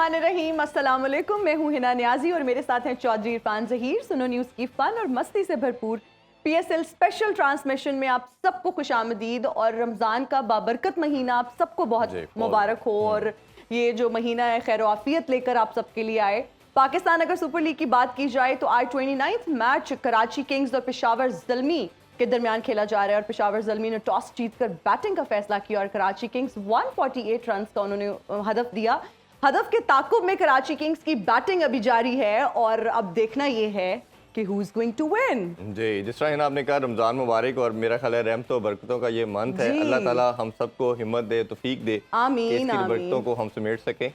बिस्मिल्लाहिर्रहमानिर्रहीम, अस्सलाम वालेकुम। मैं हूं हिना नियाजी और मेरे साथ हैं चौधरी इरफान ज़हीर। सुनो न्यूज़ की फन और मस्ती से भरपूर PSL स्पेशल ट्रांसमिशन में आप सबको खुशामदीद। और रमज़ान का बाबरकत महीना आप सबको बहुत मुबारक हो और ये जो महीना है खैर आफियत लेकर आप सबके लिए आए। पाकिस्तान अगर सुपर लीग की बात की जाए तो आज 29th मैच कराची किंग्स और पेशावर ज़ल्मी के दरमियान खेला जा रहा है और पेशावर ज़ल्मी ने टॉस जीतकर बैटिंग का फैसला किया और कराची किंग्स 148 रन का उन्होंने हदफ दिया। हदफ के ताकुब में कराची किंग्स की बैटिंग अभी जारी है और अब देखना ये है कि who is going to win. जी, जिस तरह आपने कहा रमज़ान मुबारक और मेरा ख्याल है रहमत और बरकतों का ये मंथ है। अल्लाह ताला हम सबको हिम्मत दे, तौफीक दे, आमीन, इसकी बरकतों को हम समेट सकें।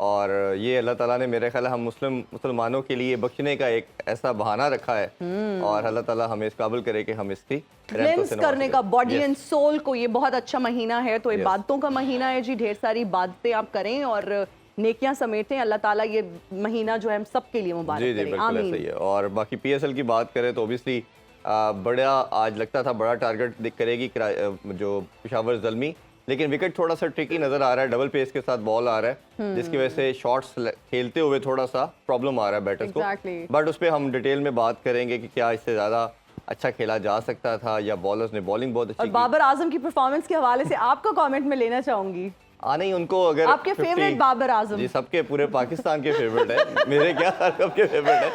और ये अल्लाह ताला ने मेरे ख्याल हम मुसलमानों के लिए बख्शने का एक ऐसा बहाना रखा है और अल्लाह ताला हमें इस काबिल करे कि हम इसकी क्लेंस करने का बॉडी एंड सोल को ये बहुत अच्छा महीना है। तो इबादतों का महीना है जी, ढेर सारी इबादतें आप करें और नेकियां समेटें। अल्लाह ताला ये महीना जो है हम सबके लिए मुबारक करे। बिल्कुल ऐसा ही है। और बाकी PSL की बात करें तो ऑब्वियसली बड़ा आज लगता था बड़ा टारगेट करेगी जो पेशावर ज़ल्मी, लेकिन विकेट थोड़ा सा ट्रिकी नजर आ रहा है। डबल पेस के साथ बॉल आ रहा है जिसकी वजह से शॉट्स खेलते हुए थोड़ा सा प्रॉब्लम आ रहा है बैटर्स को। बट उस पर हम डिटेल में बात करेंगे कि क्या इससे ज्यादा अच्छा खेला जा सकता था या बॉलर्स ने बॉलिंग बहुत अच्छी की। बाबर आजम की परफॉर्मेंस के हवाले से आपका कमेंट में लेना चाहूंगी। नहीं, उनको अगर आपके फेवरेट बाबर आजम जी सबके पूरे पाकिस्तान के फेवरेट है, मेरे क्या सबके फेवरेट है।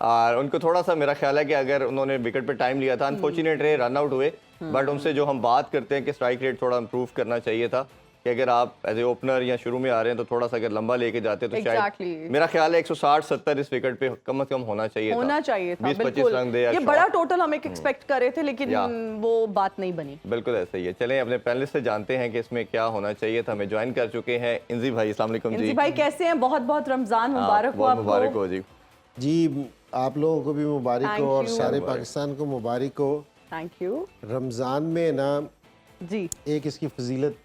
और उनको थोड़ा सा मेरा ख्याल है कि अगर उन्होंने विकेट पे टाइम लिया था, अनफॉर्चुनेट रहे, रन आउट हुए। बट उनसे जो हम बात करते हैं कि स्ट्राइक रेट थोड़ा इंप्रूव करना चाहिए था कि अगर आप एज ए ओपनर या शुरू में आ रहे हैं तो थोड़ा सा अगर लंबा लेके जाते तो शायद मेरा ख्याल है 160-70 इस विकेट पे कम से कम होना चाहिए था। 20-25 रन दे। ये बड़ा टोटल हम एक्सपेक्ट कर रहे थे लेकिन वो बात नहीं बनी। बिल्कुल ऐसा ही है। चलें अपने पैनलिस्ट से जानते हैं कि इसमें क्या होना चाहिए था। हमें ज्वाइन कर चुके हैं इंजी भाई। अस्सलाम वालेकुम जी। इंजी भाई कैसे हैं? बहुत बहुत रमजान मुबारक हो आपको। मुबारक हो जी। जी आप लोगों को भी मुबारक हो और सारे पाकिस्तान को मुबारक हो। Thank you. रमज़ान में ना जी एक इसकी फजीलत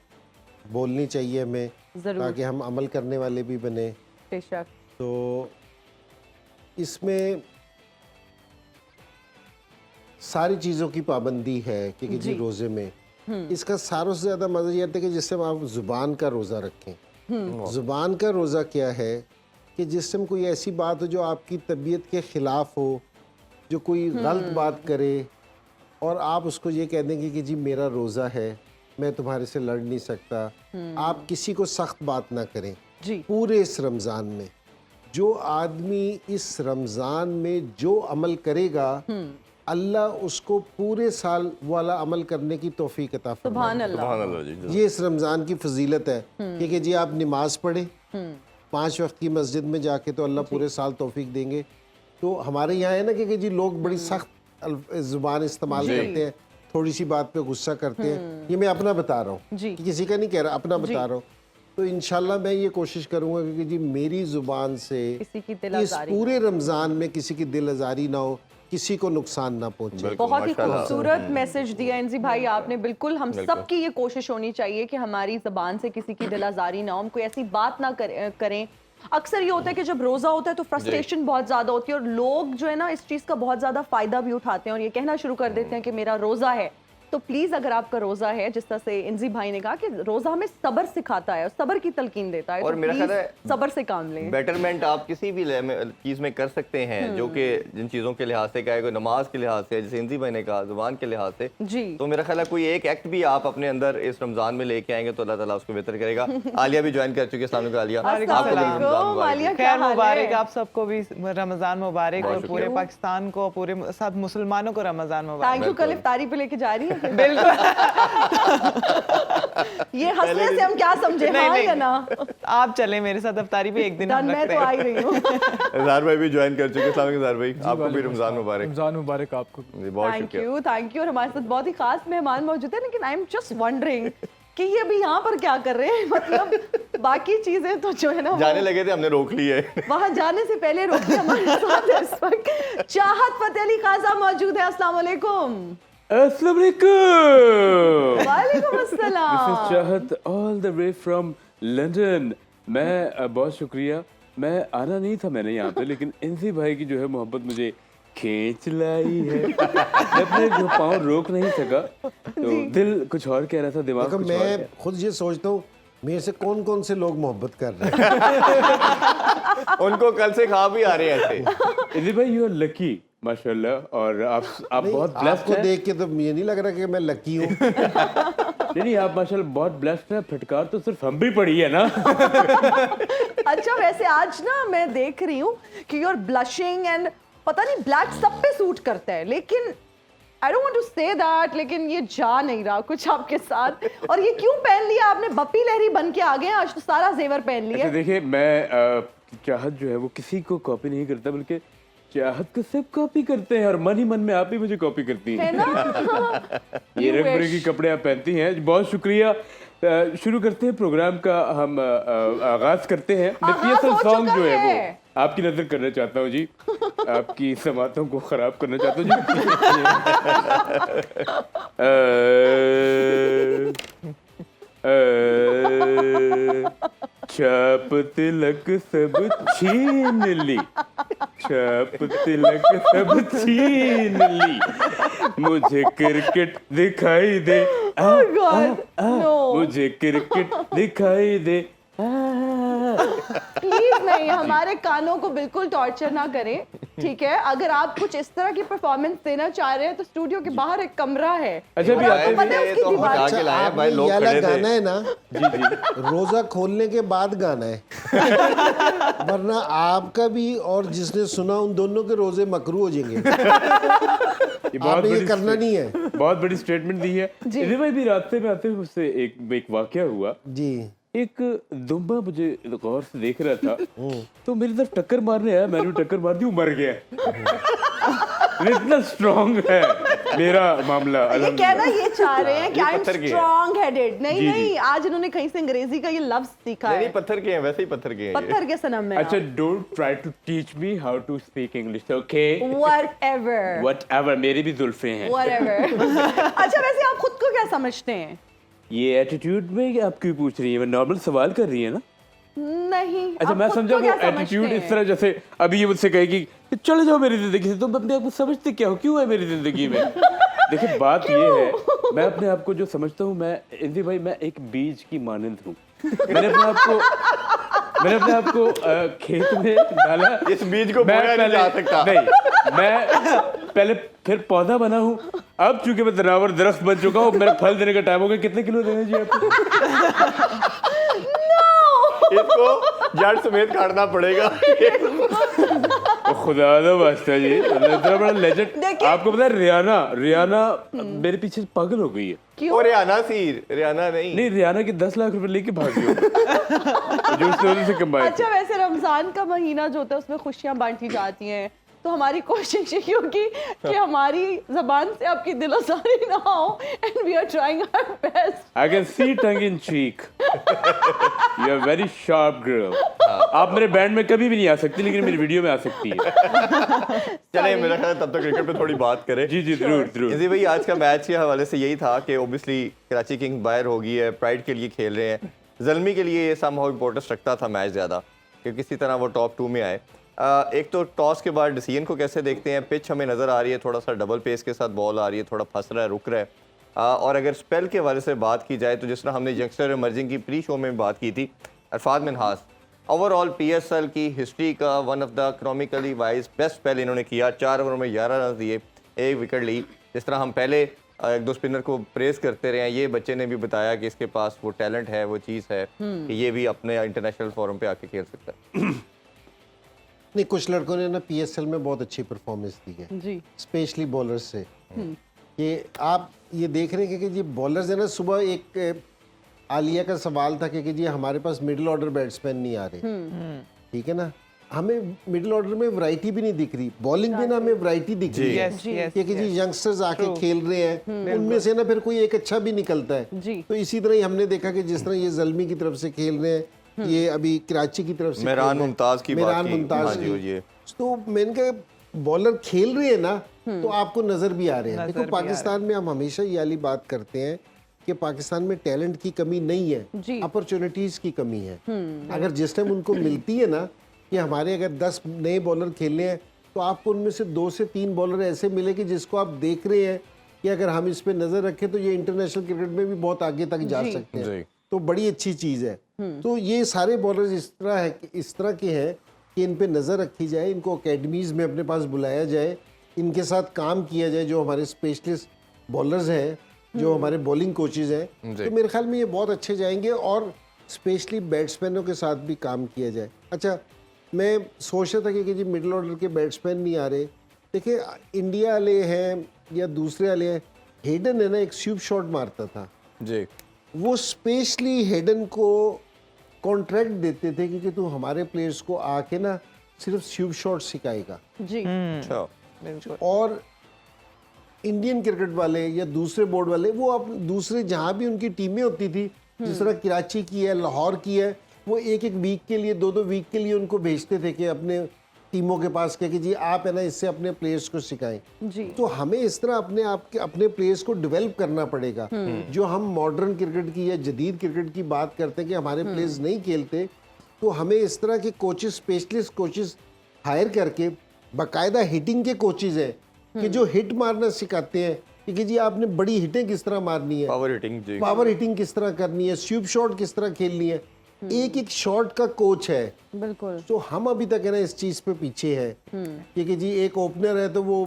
बोलनी चाहिए हमें ताकि हम अमल करने वाले भी बने। बेशक। तो इसमें सारी चीज़ों की पाबंदी है कि जी रोज़े में इसका सारों से ज़्यादा मज़ा ये आता है कि जिससे आप ज़ुबान का रोज़ा रखें। ज़ुबान का रोज़ा क्या है कि जिस टाइम कोई ऐसी बात हो जो आपकी तबीयत के ख़िलाफ़ हो, जो कोई गलत बात करे और आप उसको ये कह देंगे कि जी मेरा रोज़ा है, मैं तुम्हारे से लड़ नहीं सकता। आप किसी को सख्त बात ना करें जी। पूरे इस रमज़ान में जो आदमी इस रमज़ान में जो अमल करेगा अल्लाह उसको पूरे साल वाला अमल करने की तौफीक अता फरमाए। सुभान अल्लाह। ये इस रमज़ान की फजीलत है कि जी आप नमाज पढ़ें 5 वक्त की मस्जिद में जाके तो अल्लाह पूरे साल तौफीक देंगे। तो हमारे यहाँ है ना कि जी लोग बड़ी सख्त ज़ुबान इस्तेमाल करते हैं, थोड़ी सी बात पे गुस्सा करते हैं। ये मैं अपना बता रहा हूँ कि किसी का नहीं कह रहा, अपना बता रहा हूँ। तो इंशाल्लाह मैं ये कोशिश करूँगा कि जी मेरी ज़ुबान से इस पूरे रमज़ान में किसी की दिल आज़ारी ना हो, किसी को नुकसान ना पहुंचे। बहुत ही खूबसूरत मैसेज दिया इंजी भाई आपने। बिल्कुल हम सब की ये कोशिश होनी चाहिए कि हमारी ज़बान से किसी की दिल आज़ारी ना हो, हम कोई ऐसी बात ना करें। अक्सर ये होता है कि जब रोज़ा होता है तो फ्रस्ट्रेशन बहुत ज़्यादा होती है और लोग जो है ना इस चीज़ का बहुत ज़्यादा फ़ायदा भी उठाते हैं और ये कहना शुरू कर देते हैं कि मेरा रोज़ा है। तो प्लीज़ अगर आपका रोज़ा है, जिस तरह से इंजी भाई ने कहा कि रोज़ा हमें सब्र सिखाता है, सब्र की तलकीन देता है, और तो मेरा ख्याल है सब्र से काम लें। बेटरमेंट आप किसी भी चीज़ में कर सकते हैं जो कि जिन चीज़ों के लिहाज से, चाहे नमाज के लिहाज से, जैसे इंजी भाई ने कहा ज़ुबान के लिहाज से जी। तो मेरा ख्याल है कोई एक एक्ट भी आप अपने अंदर इस रमज़ान में लेके आएंगे तो अल्लाह ताला उसको बेहतर करेगा। आलिया भी ज्वाइन कर चुकी है। अस्सलाम वालेकुम आलिया। खैर मुबारक आप सबको भी, रमज़ान मुबारक और पूरे पाकिस्तान को, पूरे सब मुसलमानों को रमज़ान मुबारक। Thank you. कल इफ्तारी पे लेके जा रही है। बिल्कुल। ये हंसने से हम क्या समझे? हाँ या ना? आप चले मेरे साथ इफ्तारी पे एक दिन। मैं तो आ ही रही हूँ। ज़ाहिर भाई भी ज्वाइन कर चुके हैं। अस्सलाम वालेकुम ज़ाहिर भाई, आपको भी रमज़ान मुबारक। रमज़ान मुबारक आपको। बहुत थैंक यू। और हमारे साथ बहुत ही खास मेहमान मौजूद है, लेकिन आई एम जस्ट वंडरिंग कि ये अभी यहाँ पर क्या कर रहे हैं। मतलब बाकी चीजें तो जो है ना जाने लगे थे, हमने रोक ली है। वहाँ जाने से पहले रोक लिया। हमारे साथ इस वक्त चाहत फतेह अली खाजा मौजूद है। अस्सलाम वालेकुम। अस्सलाम वालेकुम। वालेकुम अस्सलाम। दिस इज चाहत all the way from London. मैं बहुत शुक्रिया, मैं आना नहीं था मैंने यहाँ पे, लेकिन इंजी भाई की जो है मोहब्बत मुझे खींच लाई है। मैं अपने जो पाँव रोक नहीं सका, तो दिल कुछ और कह रहा था, दिमाग कुछ और। मैं खुद ये सोचता हूँ मेरे से कौन कौन से लोग मोहब्बत कर रहे हैं? उनको कल से खा भी आ रहे हैं ऐसे। इजी भाई यू आर लकी माशाल्लाह, और आप बहुत ब्लेस्ड आपको हैं। देख के तो मुझे नहीं लग रहा कि मैं लकी हूँ। नहीं आप माशाल्लाह बहुत ब्लेस्ड हैं, फटकार तो सिर्फ हम भी पड़ी है ना। अच्छा वैसे आज ना मैं देख रही हूँ कि you're blushing and पता नहीं ब्लैक सब पे सूट करता है, लेकिन I don't want to say that, लेकिन ये जा नहीं रहा कुछ आपके साथ। और ये क्यों पहन लिया आपने? बप्पी लहरी बन के आ गए हैं आज, तो सारा जेवर पहन लिया। अच्छा देखिए, मैं चाहत जो है वो किसी को कॉपी नहीं करता, बल्कि चाहत को सब कॉपी करते हैं, और मन ही मन में आप ही मुझे कॉपी करती हैं। है ना? ये You रंग wish. बिरंगी कपड़े आप पहनती हैं, बहुत शुक्रिया। शुरू करते हैं प्रोग्राम का, हम आगाज करते हैं। मैं आगाज PSL हो सॉन्ग चुका जो है है। वो आपकी नजर करना चाहता हूँ जी, आपकी समातों को खराब करना चाहता हूँ जी। छाप तिलक सब छीन ली, छाप तिलक सब छीन ली, मुझे क्रिकेट दिखाई दे, Oh God, no. मुझे क्रिकेट दिखाई दे। प्लीज नहीं, हमारे कानों को बिल्कुल टॉर्चर ना करें, ठीक है? अगर आप कुछ इस तरह की परफॉर्मेंस देना चाह रहे हैं तो स्टूडियो के बाहर एक कमरा है। अच्छा भी और आते आपको पता है ये उसकी तो दीवार। हटा अच्छा, के लाए हैं भाई, आपने लोग ये वाला खड़े थे। गाना है ना, जी जी रोजा खोलने के बाद गाना है। वरना आपका भी और जिसने सुना उन दोनों के रोजे मकरू हो जाएंगे। ये आपने ये करना नहीं है। बहुत बड़ी स्टेटमेंट दी है। इधर भाई भी रास्ते में आते हुए मुझसे एक वाकया हुआ। जी एक दुम्बा मुझे गौर से देख रहा था, तो मेरी तरफ टक्कर मारने आया, मैंने भी टक्कर मार दी, वो मर गया। इतना स्ट्रॉन्ग है मेरा मामला। ये अल्हम्दुलिल्लाह। कहना ये चाह रहे हैं कि ये आई एम पत्थर की है। Strong headed. नहीं जी, जी। नहीं, आज इन्होंने कहीं से अंग्रेजी का ये लफ्ज सीखा नहीं है। पत्थर के हैं, वैसे ही पत्थर के हैं ये। पत्थर के सनम में अच्छा, don't try to teach me how to speak English, okay? Whatever whatever, मेरी भी जुल्फे हैं। व्हाटएवर। अच्छा वैसे आप खुद को क्या समझते हैं? ये एटीट्यूड में आप क्यों पूछ रही है? मैं नॉर्मल सवाल कर रही है ना। नहीं। अच्छा आप मैं खुद समझा को वो क्या एटीट्यूड समझते इस हैं? तरह, जैसे अभी ये मुझसे कहेगी कि चले जाओ मेरी जिंदगी से, तुम अपने आप को समझते क्या हो, क्यों है मेरी जिंदगी में? देखिए बात ये है, मैं अपने आप को जो समझता हूँ, मैं इंदी भाई मैं एक बीज की मानंद हूँ। मैंने अपने आप को खेत में डाला, इस बीज को मैं बोया नहीं जा सकता। नहीं, मैं पहले फिर पौधा बना हूँ, अब चूंकि मैं तनावर दरख्त बन चुका हूँ, मेरा फल देने का टाइम हो गया। कितने किलो देना जी आपको? इसको जड़ समेत काटना पड़ेगा। ओ खुदा दा वास्ता जी, इतना बड़ा लेजेंड। देखिए- आपको पता है रियाना मेरे पीछे पागल हो गई है। क्यों? और रियाना नहीं। रियाना के 10 लाख रुपए लेके भाग गई जो उसने वजह से कमाए थे। अच्छा वैसे रमजान का महीना जो होता है उसमें खुशियां बांटी जाती हैं, तो हमारी कोशिश ये होगी कि हमारी जबान से आपकी दिलोसारी ना हो, and we are trying our best. I can see tongue in cheek. You are very sharp girl. आप मेरे बैंड में कभी भी नहीं आ सकती, लेकिन मेरी वीडियो में आ सकती है। चले मेरा ख्याल है तब तक क्रिकेट पे थोड़ी बात करें। जी जी जरूर जरूर। इसी भाई आज का मैच के हवाले से यही था कि ओबियसली कराची किंग्स बाहर हो गई है, प्राइड के लिए खेल रहे हैं। ज़ल्मी के लिए ये समहाउ इम्पोर्टेंस रखता था मैच ज़्यादा कि किसी तरह वो टॉप 2 में आए। एक तो टॉस के बाद डिसीजन को कैसे देखते हैं? पिच हमें नज़र आ रही है थोड़ा सा डबल पेस के साथ बॉल आ रही है, थोड़ा फंस रहा है, रुक रहा है। और अगर स्पेल के हवाले से बात की जाए तो जिस तरह हमने यंगस्टर इमर्जिंग की प्री शो में बात की थी, अरफात मिनहास ओवरऑल PSL की हिस्ट्री का one of the economically wise best spell इन्होंने किया। 4 ओवर में 11 रन दिए, 1 विकेट ली। जिस तरह हम पहले एक दो स्पिनर को प्रेस करते रहे हैं, ये बच्चे ने भी बताया कि इसके पास वो टैलेंट है, वो चीज़ है कि ये भी अपने इंटरनेशनल फोरम पे आके खेल सकता है। नहीं, कुछ लड़कों ने ना PSL में बहुत अच्छी परफॉर्मेंस दी है, जी स्पेशली बॉलर्स से। कि आप ये देख रहे हैं कि जी बॉलर्स है ना, सुबह एक आलिया का सवाल था कि जी हमारे पास मिडिल ऑर्डर बैट्समैन नहीं आ रहे, ठीक है ना, हमें मिडिल ऑर्डर में वैरायटी भी नहीं दिख रही, बॉलिंग में ना हमें वैरायटी दिख रही है यस यस कि जी यंगस्टर्स आके खेल रहे हैं, उनमें से ना फिर कोई एक अच्छा भी निकलता है। जी। तो इसी तरह ही हमने देखा कि जिस तरह ये ज़ल्मी की तरफ से खेल रहे हैं, ये अभी कराची की तरफ से मेहरान खेल रहे हैं। मुमताज़ की बात मेहरान की। मुमताज़ हाँ जी, की। ये। तो मैंने कहा बॉलर खेल रहे हैं ना, तो आपको नजर भी आ रहे हैं। देखो पाकिस्तान में हम हमेशा ये वाली बात करते हैं कि पाकिस्तान में टैलेंट की कमी नहीं है, अपॉर्चुनिटीज की कमी है। अगर जिस टाइम उनको मिलती है ना कि हमारे अगर 10 नए बॉलर खेलने हैं, तो आपको उनमें से 2 से 3 बॉलर ऐसे मिले कि जिसको आप देख रहे हैं कि अगर हम इस पे नजर रखें तो ये इंटरनेशनल क्रिकेट में भी बहुत आगे तक जा सकते हैं। तो बड़ी अच्छी चीज़ है। तो ये सारे बॉलर्स इस तरह के हैं कि इन पे नज़र रखी जाए, इनको अकेडमीज़ में अपने पास बुलाया जाए, इनके साथ काम किया जाए, जो हमारे स्पेशलिस्ट बॉलर्स हैं, जो हमारे बॉलिंग कोचेज हैं, तो मेरे ख्याल में ये बहुत अच्छे जाएंगे और स्पेशली बैट्समैनों के साथ भी काम किया जाए। अच्छा, मैं सोच रहा था कि जी मिडिल ऑर्डर के बैट्समैन नहीं आ रहे। देखिए, इंडिया वाले हैं या दूसरे वाले हैं, हेडन है ना, एक स्वीप शॉट मारता था जी, वो स्पेशली हेडन को कॉन्ट्रैक्ट देते थे कि तू हमारे प्लेयर्स को आके ना सिर्फ स्वीप शॉट सिखाएगा। जी अच्छा, बिल्कुल। और इंडियन क्रिकेट वाले या दूसरे बोर्ड वाले वो अब दूसरे जहाँ भी उनकी टीमें होती थी, जिस तरह कराची की है, लाहौर की है, वो एक एक वीक के लिए, 2-2 वीक के लिए उनको भेजते थे कि अपने टीमों के पास कि जी आप है ना इससे अपने प्लेयर्स को सिखाएं। जी तो हमें इस तरह अपने प्लेयर्स को डेवलप करना पड़ेगा। जो हम मॉडर्न क्रिकेट की या जदीद क्रिकेट की बात करते हैं कि हमारे प्लेयर्स नहीं खेलते, तो हमें इस तरह के कोचेस, स्पेशलिस्ट कोचेस हायर करके, बाकायदा हिटिंग के कोचेज हैं कि जो हिट मारना सिखाते हैं कि जी आपने बड़ी हिटें किस तरह मारनी है, पावर हिटिंग जी, पावर हिटिंग किस तरह करनी है, स्वीप शॉट किस तरह खेलनी है, एक एक शॉट का कोच है। बिल्कुल। तो हम अभी तक है ना इस चीज पे पीछे है क्योंकि जी एक ओपनर है तो वो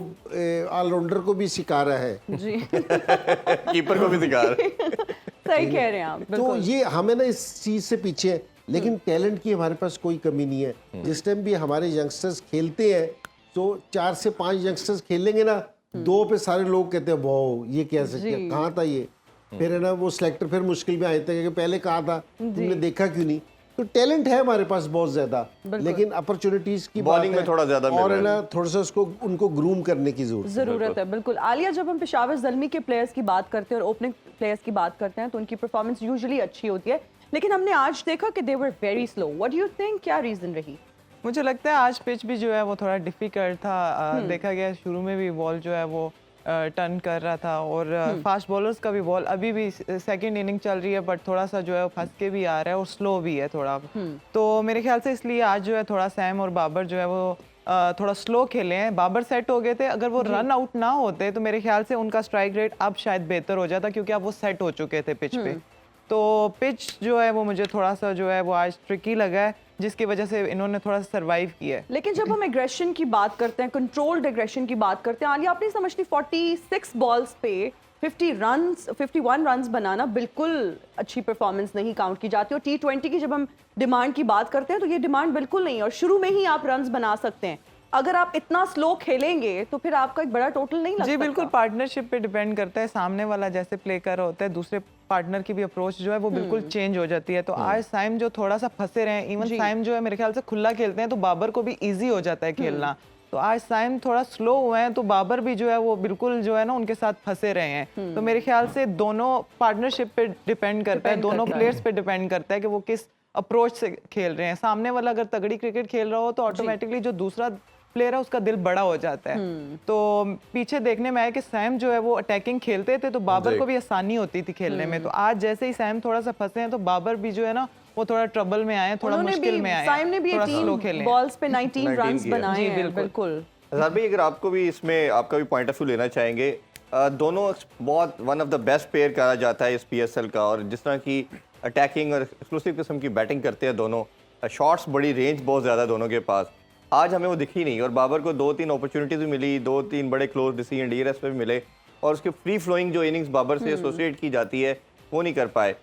ऑलराउंडर को भी सिखा रहा है, जी कीपर को भी सिखा रहे। सही कह रहे हैं आप, तो बिल्कुल। ये हमें ना इस चीज से पीछे है। लेकिन टैलेंट की हमारे पास कोई कमी नहीं है। जिस टाइम भी हमारे यंगस्टर्स खेलते हैं तो 4 से 5 यंगस्टर्स खेलेंगे ना, 2 पे सारे लोग कहते हैं वाओ ये कैसे किया, कहाँ था ये, फिर है ना वो सिलेक्टर फिर मुश्किल में आए थे कि पहले कहाँ था, तुमने देखा क्यों नहीं। तो टैलेंट है हमारे पास बहुत ज्यादा, लेकिन अपॉर्चुनिटीज की बॉलिंग बात में थोड़ा ज्यादा मिल और रहा है है। ना थोड़ा सा उनको ग्रूम करने की जरूरत है। बिल्कुल आलिया, जब हम पेशावर ज़ल्मी के प्लेयर्स की बात करते हैं और ओपनिंग प्लेयर्स की बात करते हैं तो उनकी परफॉर्मेंस यूजुअली अच्छी होती है, लेकिन हमने आज देखा कि they were very slow. What do you think, क्या रीजन रही? मुझे लगता है आज पिच भी जो है वो थोड़ा डिफिकल्ट था। देखा गया शुरू में भी बॉल जो है वो टर्न कर रहा था और फास्ट बॉलर्स का भी बॉल अभी भी सेकंड इनिंग चल रही है बट थोड़ा सा जो है फंस के भी आ रहा है और स्लो भी है थोड़ा। तो मेरे ख्याल से इसलिए आज जो है थोड़ा सैम और बाबर जो है वो थोड़ा स्लो खेले हैं। बाबर सेट हो गए थे, अगर वो रन आउट ना होते तो मेरे ख्याल से उनका स्ट्राइक रेट अब शायद बेहतर हो जाता क्योंकि अब वो सेट हो चुके थे पिच पे। तो पिच जो है वो मुझे थोड़ा सा जो है वो आज ट्रिकी लगा है जिसकी वजह से इन्होंने थोड़ा सा सरवाइव किया है। लेकिन जब हम एग्रेशन की बात करते हैं, कंट्रोल्ड एग्रेशन की बात करते हैं, आलिया आप नहीं समझती 46 बॉल्स पे 51 रन्स बनाना बिल्कुल अच्छी परफॉर्मेंस नहीं काउंट की जाती। और T20 की जब हम डिमांड की बात करते हैं तो ये डिमांड बिल्कुल नहीं है और शुरू में ही आप रन्स बना सकते हैं। अगर आप इतना स्लो खेलेंगे तो फिर आपका एक बड़ा टोटल नहीं लगता। जी बिल्कुल, पार्टनरशिप पे डिपेंड करता है, सामने वाला जैसे प्ले कर रहा होता है, दूसरे पार्टनर की भी अप्रोच जो है वो बिल्कुल चेंज हो जाती है। तो आज साइम जो थोड़ा सा फंसे रहे हैं, इवन साइम जो है मेरे ख्याल से खुला खेलते हैं तो बाबर को भी इजी हो जाता है खेलना। तो आज साइम थोड़ा स्लो हुए हैं तो बाबर भी जो है वो बिल्कुल जो है ना उनके साथ फंसे रहे हैं। तो मेरे ख्याल से दोनों पार्टनरशिप पे डिपेंड करता है, दोनों प्लेयर्स पे डिपेंड करता है कि वो किस अप्रोच से खेल रहे हैं। सामने वाला अगर तगड़ी क्रिकेट खेल रहा हो तो ऑटोमेटिकली जो दूसरा प्लेयर है उसका दिल बड़ा हो जाता है। तो पीछे देखने में आया कि सैम जो है वो अटैकिंग खेलते थे तो बाबर को भी आसानी होती थी खेलने में। तो आज जैसे ही सैम थोड़ा सा फंसे हैं तो बाबर भी जो है ना वो थोड़ा ट्रबल में आए, थोड़ा मुश्किल में आए, साइम ने भी थोड़ा स्लो 18 खेले। बॉल्स पे 19 रन्स किया। बनाए जी, हैं। बिल्कुल। आजाद भाई, अगर आपको भी इसमें आपका भी पॉइंट ऑफ व्यू लेना चाहेंगे, दोनों बहुत one of the best player कहा जाता है इस PSL का, और जिस तरह की अटैकिंग और एक्सक्लूसिव किस्म की बैटिंग करते हैं दोनों, शॉट्स बड़ी रेंज बहुत ज़्यादा दोनों के पास। आज हमें वो दिखी नहीं और बाबर को 2-3 अपॉर्चुनिटीज भी मिली, 2-3 बड़े क्लोज डिसीजन DRS में भी मिले और उसके फ्री फ्लोइंग जो इनिंग्स बाबर से एसोसिएट की जाती है वो नहीं कर पाए।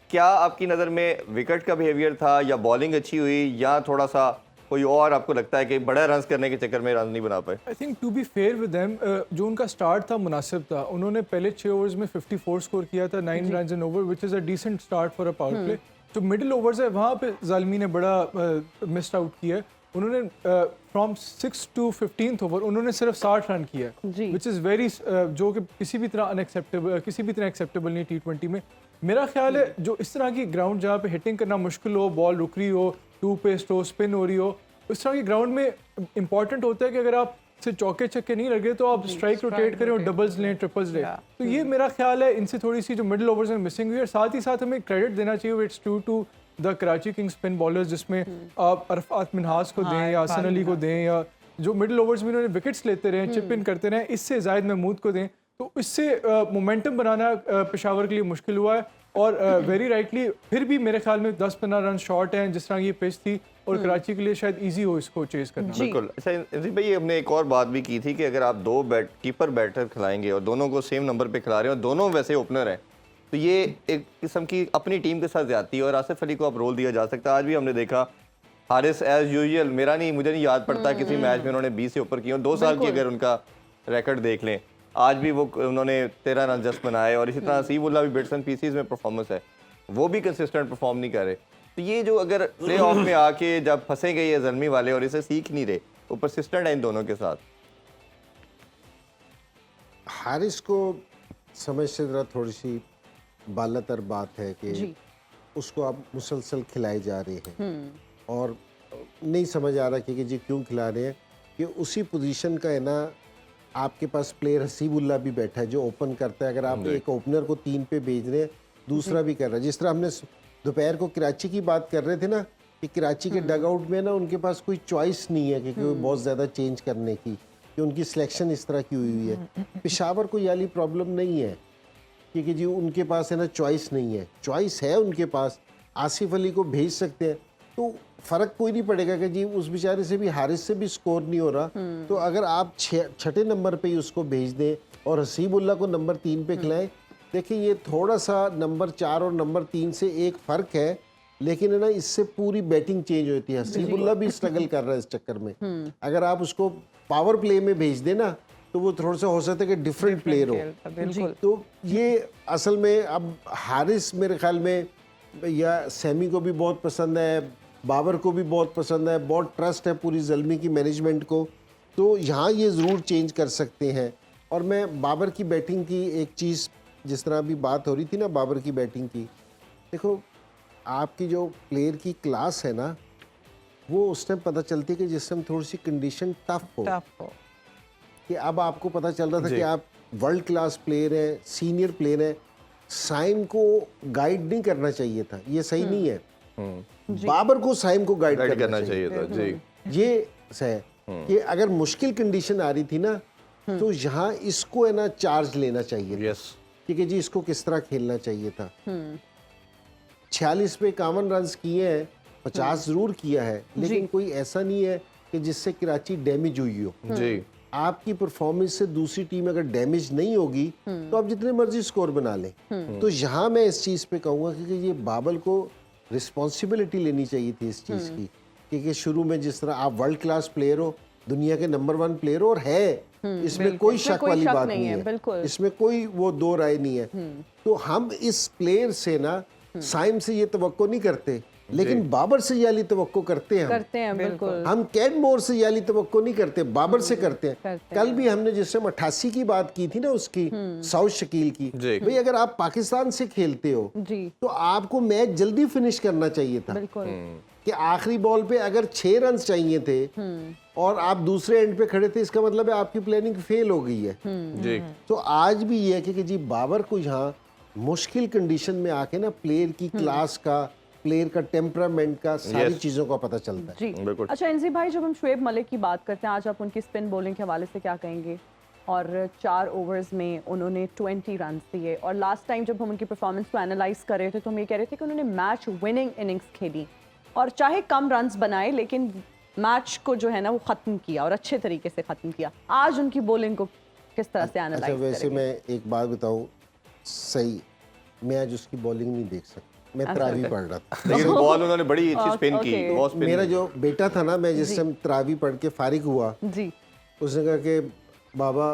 क्या आपकी नज़र में विकेट का बिहेवियर था या बॉलिंग अच्छी हुई या थोड़ा सा कोई और आपको लगता है कि बड़ा रन करने के चक्कर में रन नहीं बना पाए? I think to be fair with them, जो उनका स्टार्ट था मुनासिब था। उन्होंने पहले 6 ओवर्स में 54 स्कोर किया था, 9 run in over, which is a decent start for a power play. जो मिडिल ओवर्स है वहाँ पे ज़ालमी ने बड़ा मिस्ड आउट किया है। उन्होंने फ्रॉम 6 to 15th ओवर उन्होंने सिर्फ 60 रन किया, विच इज़ वेरी, जो कि किसी भी तरह एक्सेप्टेबल नहीं T20 में। मेरा ख्याल है जो इस तरह की ग्राउंड जहाँ पे हिटिंग करना मुश्किल हो, बॉल रुक रही हो, टू पेस्ट हो, स्पिन हो रही हो, उस तरह की ग्राउंड में इंपॉर्टेंट होता है कि अगर आप से चौके छक्के नहीं लगे तो आप स्ट्राइक रोटेट करें और डबल्स लें, ट्रिपल्स लें। तो ये मेरा ख्याल है इनसे थोड़ी सी जो मिडिल ओवर्स में मिसिंग हुई है। साथ ही साथ हमें क्रेडिट देना चाहिए it's due to the Karachi Kings spin bowlers, जिसमें आप अरफात मिनहास को दें या हसन अली को दें या जो मिडिल ओवर्स में उन्होंने विकेट्स लेते रहे, चिप इन करते रहे, इससे जायद महमूद को दें। तो इससे मोमेंटम बनाना पेशावर के लिए मुश्किल हुआ है। और वेरी राइटली फिर भी मेरे ख्याल में 10-15 रन शॉर्ट हैं जिस तरह ये पिच थी, और कराची के लिए शायद इजी हो इसको चेस करना। बिल्कुल। अच्छा इंसी भाई, हमने एक और बात भी की थी कि अगर आप दो कीपर बैटर खिलाएंगे और दोनों को सेम नंबर पे खिला रहे हैं और दोनों वैसे ओपनर हैं, तो ये एक किस्म की अपनी टीम के साथ ज्यादती है और आसिफ अली को अब रोल दिया जा सकता है। आज भी हमने देखा हारिस एज यूजुअल, मुझे नहीं याद पड़ता किसी मैच में उन्होंने 20 से ऊपर किए, और 2 साल की अगर उनका रिकॉर्ड देख लें, आज भी वो उन्होंने 13 रन जस्ट बनाए। और इसी तरह हसीबुल्लाह भी बिट्स एंड पीसीज में परफॉर्मेंस है, वो भी कंसिस्टेंट परफॉर्म नहीं कर रहे। तो ये जो अगर प्ले ऑफ में आके जब फंसे गए ये ज़ल्मी वाले और इसे सीख नहीं रहे, वो परसिस्टेंट है इन दोनों के साथ। हारिस को समझते जरा थोड़ी सी बालातर बात है कि उसको आप मुसलसल खिलाए जा रहे हैं और नहीं समझ आ रहा कि जी क्यों खिला रहे हैं, कि उसी पोजीशन का है ना, आपके पास प्लेयर हसीबुल्लाह भी बैठा है जो ओपन करता है। अगर आप एक ओपनर को 3 पे भेज रहे हैं, दूसरा भी कर रहा है, जिस तरह हमने दोपहर को कराची की बात कर रहे थे ना, कि कराची के डग आउट में ना उनके पास कोई चॉइस नहीं है कि बहुत ज़्यादा चेंज करने की, कि उनकी सिलेक्शन इस तरह की हुई है। पेशावर को ये वाली प्रॉब्लम नहीं है क्योंकि जी उनके पास है ना चॉइस नहीं है, चॉइस है उनके पास, आसिफ अली को भेज सकते हैं, तो फ़र्क कोई नहीं पड़ेगा कि जी उस बेचारे से भी, हारिस से भी स्कोर नहीं हो रहा, तो अगर आप छठे नंबर पे ही उसको भेज दें और हसीबुल्लाह को नंबर 3 पे खिलाएं। देखिए ये थोड़ा सा नंबर 4 और नंबर 3 से एक फ़र्क है, लेकिन है ना इससे पूरी बैटिंग चेंज होती है। हसीबुल्लाह भी स्ट्रगल कर रहा है इस चक्कर में। अगर आप उसको पावर प्ले में भेज देना तो वो थोड़ा सा हो सकता है कि डिफरेंट प्लेयर हो। बिल्कुल। तो ये असल में अब हारिस मेरे ख्याल में या सैमी को भी बहुत पसंद है, बाबर को भी बहुत पसंद है, बहुत ट्रस्ट है पूरी ज़ल्मी की मैनेजमेंट को, तो यहाँ ये ज़रूर चेंज कर सकते हैं। और मैं बाबर की बैटिंग की एक चीज़, जिस तरह अभी बात हो रही थी ना बाबर की बैटिंग की, देखो आपकी जो प्लेयर की क्लास है ना, वो उस टाइम पता चलती है कि जिस टाइम थोड़ी सी कंडीशन टफ हो, कि अब आपको पता चल रहा था कि आप वर्ल्ड क्लास प्लेयर हैं, सीनियर प्लेयर हैं, साइम को गाइड नहीं करना चाहिए था, ये सही नहीं है। बाबर को साइम को गाइड करना चाहिए था। जी ये है कि अगर मुश्किल कंडीशन आ रही थी ना, तो यहाँ इसको है ना चार्ज लेना चाहिए था, क्योंकि जी इसको किस तरह खेलना चाहिए था। 46 पे 51 रन किए हैं, 50 जरूर किया है, लेकिन कोई ऐसा नहीं है कि जिससे कराची डैमेज हुई हो। जी आपकी परफॉर्मेंस से दूसरी टीम अगर डैमेज नहीं होगी तो आप जितने मर्जी स्कोर बना लें। तो यहाँ मैं इस चीज़ पे कहूँगा कि ये बाबर को रिस्पॉन्सिबिलिटी लेनी चाहिए थी इस चीज़ की, क्योंकि शुरू में जिस तरह आप वर्ल्ड क्लास प्लेयर हो, दुनिया के नंबर 1 प्लेयर हो, और है इसमें कोई शक वाली बात नहीं है, इसमें कोई वो दो राय नहीं है। तो हम इस प्लेयर से ना साइम से ये तवक्को नहीं करते, लेकिन बाबर से याली तवक्को करते हैं बिल्कुल। हम कैडमोर से याली तवक्को नहीं करते, बाबर से करते हैं। कल भी हमने जिस समय 88 की बात की थी ना, उसकी साउथ शकील की, भाई अगर आप पाकिस्तान से खेलते हो तो आपको मैच जल्दी फिनिश करना चाहिए था, कि आखिरी बॉल पे अगर 6 रन चाहिए थे और आप दूसरे एंड पे खड़े थे, इसका मतलब है आपकी प्लानिंग फेल हो गई है। जी तो आज भी ये है कि जी बाबर को यहाँ मुश्किल कंडीशन में आके ना प्लेयर की क्लास का, प्लेयर का टेम्परामेंट का, सारी चीजों का पता चलता है। जी अच्छा इंजी भाई, जब हम शुएब मलिक की बात करते हैं, आज आप उनकी स्पिन बॉलिंग के हवाले से क्या कहेंगे? और 4 ओवर्स में उन्होंने 20 रन दिए, और लास्ट टाइम जब हम उनकी परफॉर्मेंस को एनालाइज कर रहे थे तो हम ये कह रहे थे कि उन्होंने मैच विनिंग इनिंग्स खेली, और चाहे कम रन्स बनाए लेकिन मैच को जो है ना वो ख़त्म किया और अच्छे तरीके से ख़त्म किया। आज उनकी बॉलिंग को किस तरह से एनालाइज करेंगे? वैसे मैं एक बात बताऊं, सही मैं आज उसकी बॉलिंग नहीं देख सकता, मैं तरावी पढ़ रहा था, लेकिन बॉल उन्होंने बड़ी अच्छी स्पिन की, बहुत स्पिन। मेरा जो बेटा था ना, मैं जिस टाइम तरावी पढ़ के फारिग हुआ, उसने कहा कि बाबा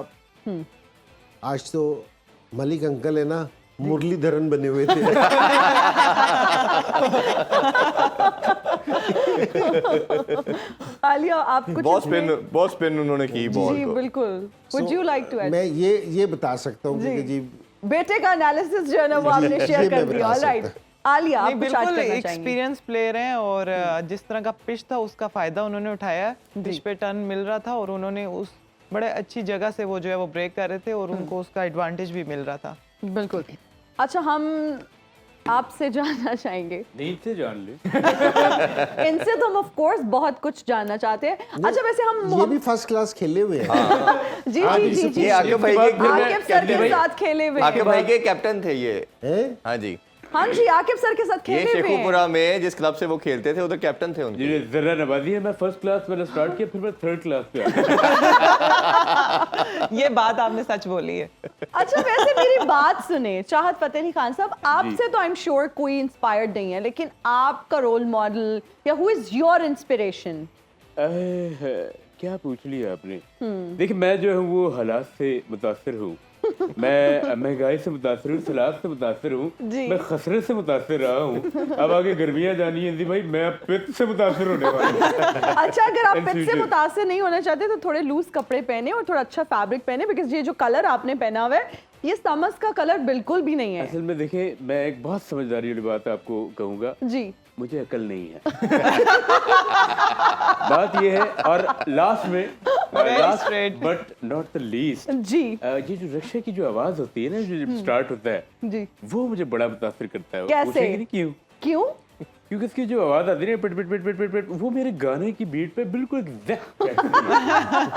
आज तो मलिक अंकल है ना मुरलीधरन बने हुए थे। आलिया आप कुछ बहुत स्पिन उन्होंने की बॉल को। बिल्कुल। Would you like to add? मैं ये बता सकता हूँ कि जी बेटे का एनालिसिस जो है ना वो आपने शेयर कर दिया। ऑलराइट आलिया, आप कुछ ऐड करना चाहेंगे? एक्सपीरियंस प्लेयर हैं और जिस तरह का पिच था उसका फायदा उन्होंने उठाया, पिच पे टर्न मिल रहा था और उन्होंने उस बड़े अच्छी जगह से वो जो है वो ब्रेक कर रहे थे और उनको उसका एडवांटेज भी मिल रहा था। बिल्कुल। अच्छा हम आपसे जानना चाहेंगे, नीचे जान ले। इनसे तो हम ऑफ कोर्स बहुत कुछ जानना चाहते हैं। अच्छा वैसे हम ये भी फर्स्ट क्लास खेले हुए हैं। जी जी जी जी ये आकिब भाई के आकिब सर के साथ खेले हुए आकिब भाई के कैप्टन थे ये। हैं? हाँ जी, हाँ जी, आकिब सर के साथ ये खेले हुए हैं। शेखुपुरा में जिस क्लब से वो खेलते थे उधर कैप्टन थे उनके। जी जरा नवाजी है, मैं फर्स्ट क्लास मैंने स्टार्ट किया, फिर मैं थर्ड क्लास पे आ गया। ये बात आपने सच बोली है। अच्छा, वैसे मेरी बात सुने चाहत फतेह अली खान साहब, आपसे तो आई एम श्योर कोई इंस्पायर्ड नहीं है, लेकिन आपका रोल मॉडल या हु इज योर इंस्पिरेशन? क्या पूछ लिया आपने? देखिए मैं जो हूँ वो हालात से मुतासिर हूँ, मैं महंगाई से मुतासिर हूँ, सलाद से मुतासिर हूँ, जी। मैं खसरे से मुतासिर रहा हूँ। अब आगे गर्मियाँ जानी है जी भाई, मैं अब पित्त से मुतासिर होने वाला हूँ। अच्छा, अगर आप पिच से Confusion. मुतासिर नहीं होना चाहते तो थोड़े लूज कपड़े पहने और थोड़ा अच्छा फैब्रिक पहने, बिकॉज ये जो कलर आपने पहना हुआ है ये समझ का कलर बिल्कुल भी नहीं है। असल में देखिए मैं एक बहुत समझदारी वाली बात आपको कहूँगा, जी, मुझे अकल नहीं है। बात ये है, और लास्ट में straight. But not the least, जी, ये जो रक्षा की जो आवाज होती है ना, जो जब स्टार्ट होता है, जी। वो मुझे बड़ा मुतासिर करता है। कैसे? पूछेंगे नहीं क्यों? क्यों? क्योंकि इसकी जो आवाज आती है ना, पिट पिट पिट पिट पिट पिट, वो मेरे गाने की बीट पे बिल्कुल एग्जैक्ट बैठती है।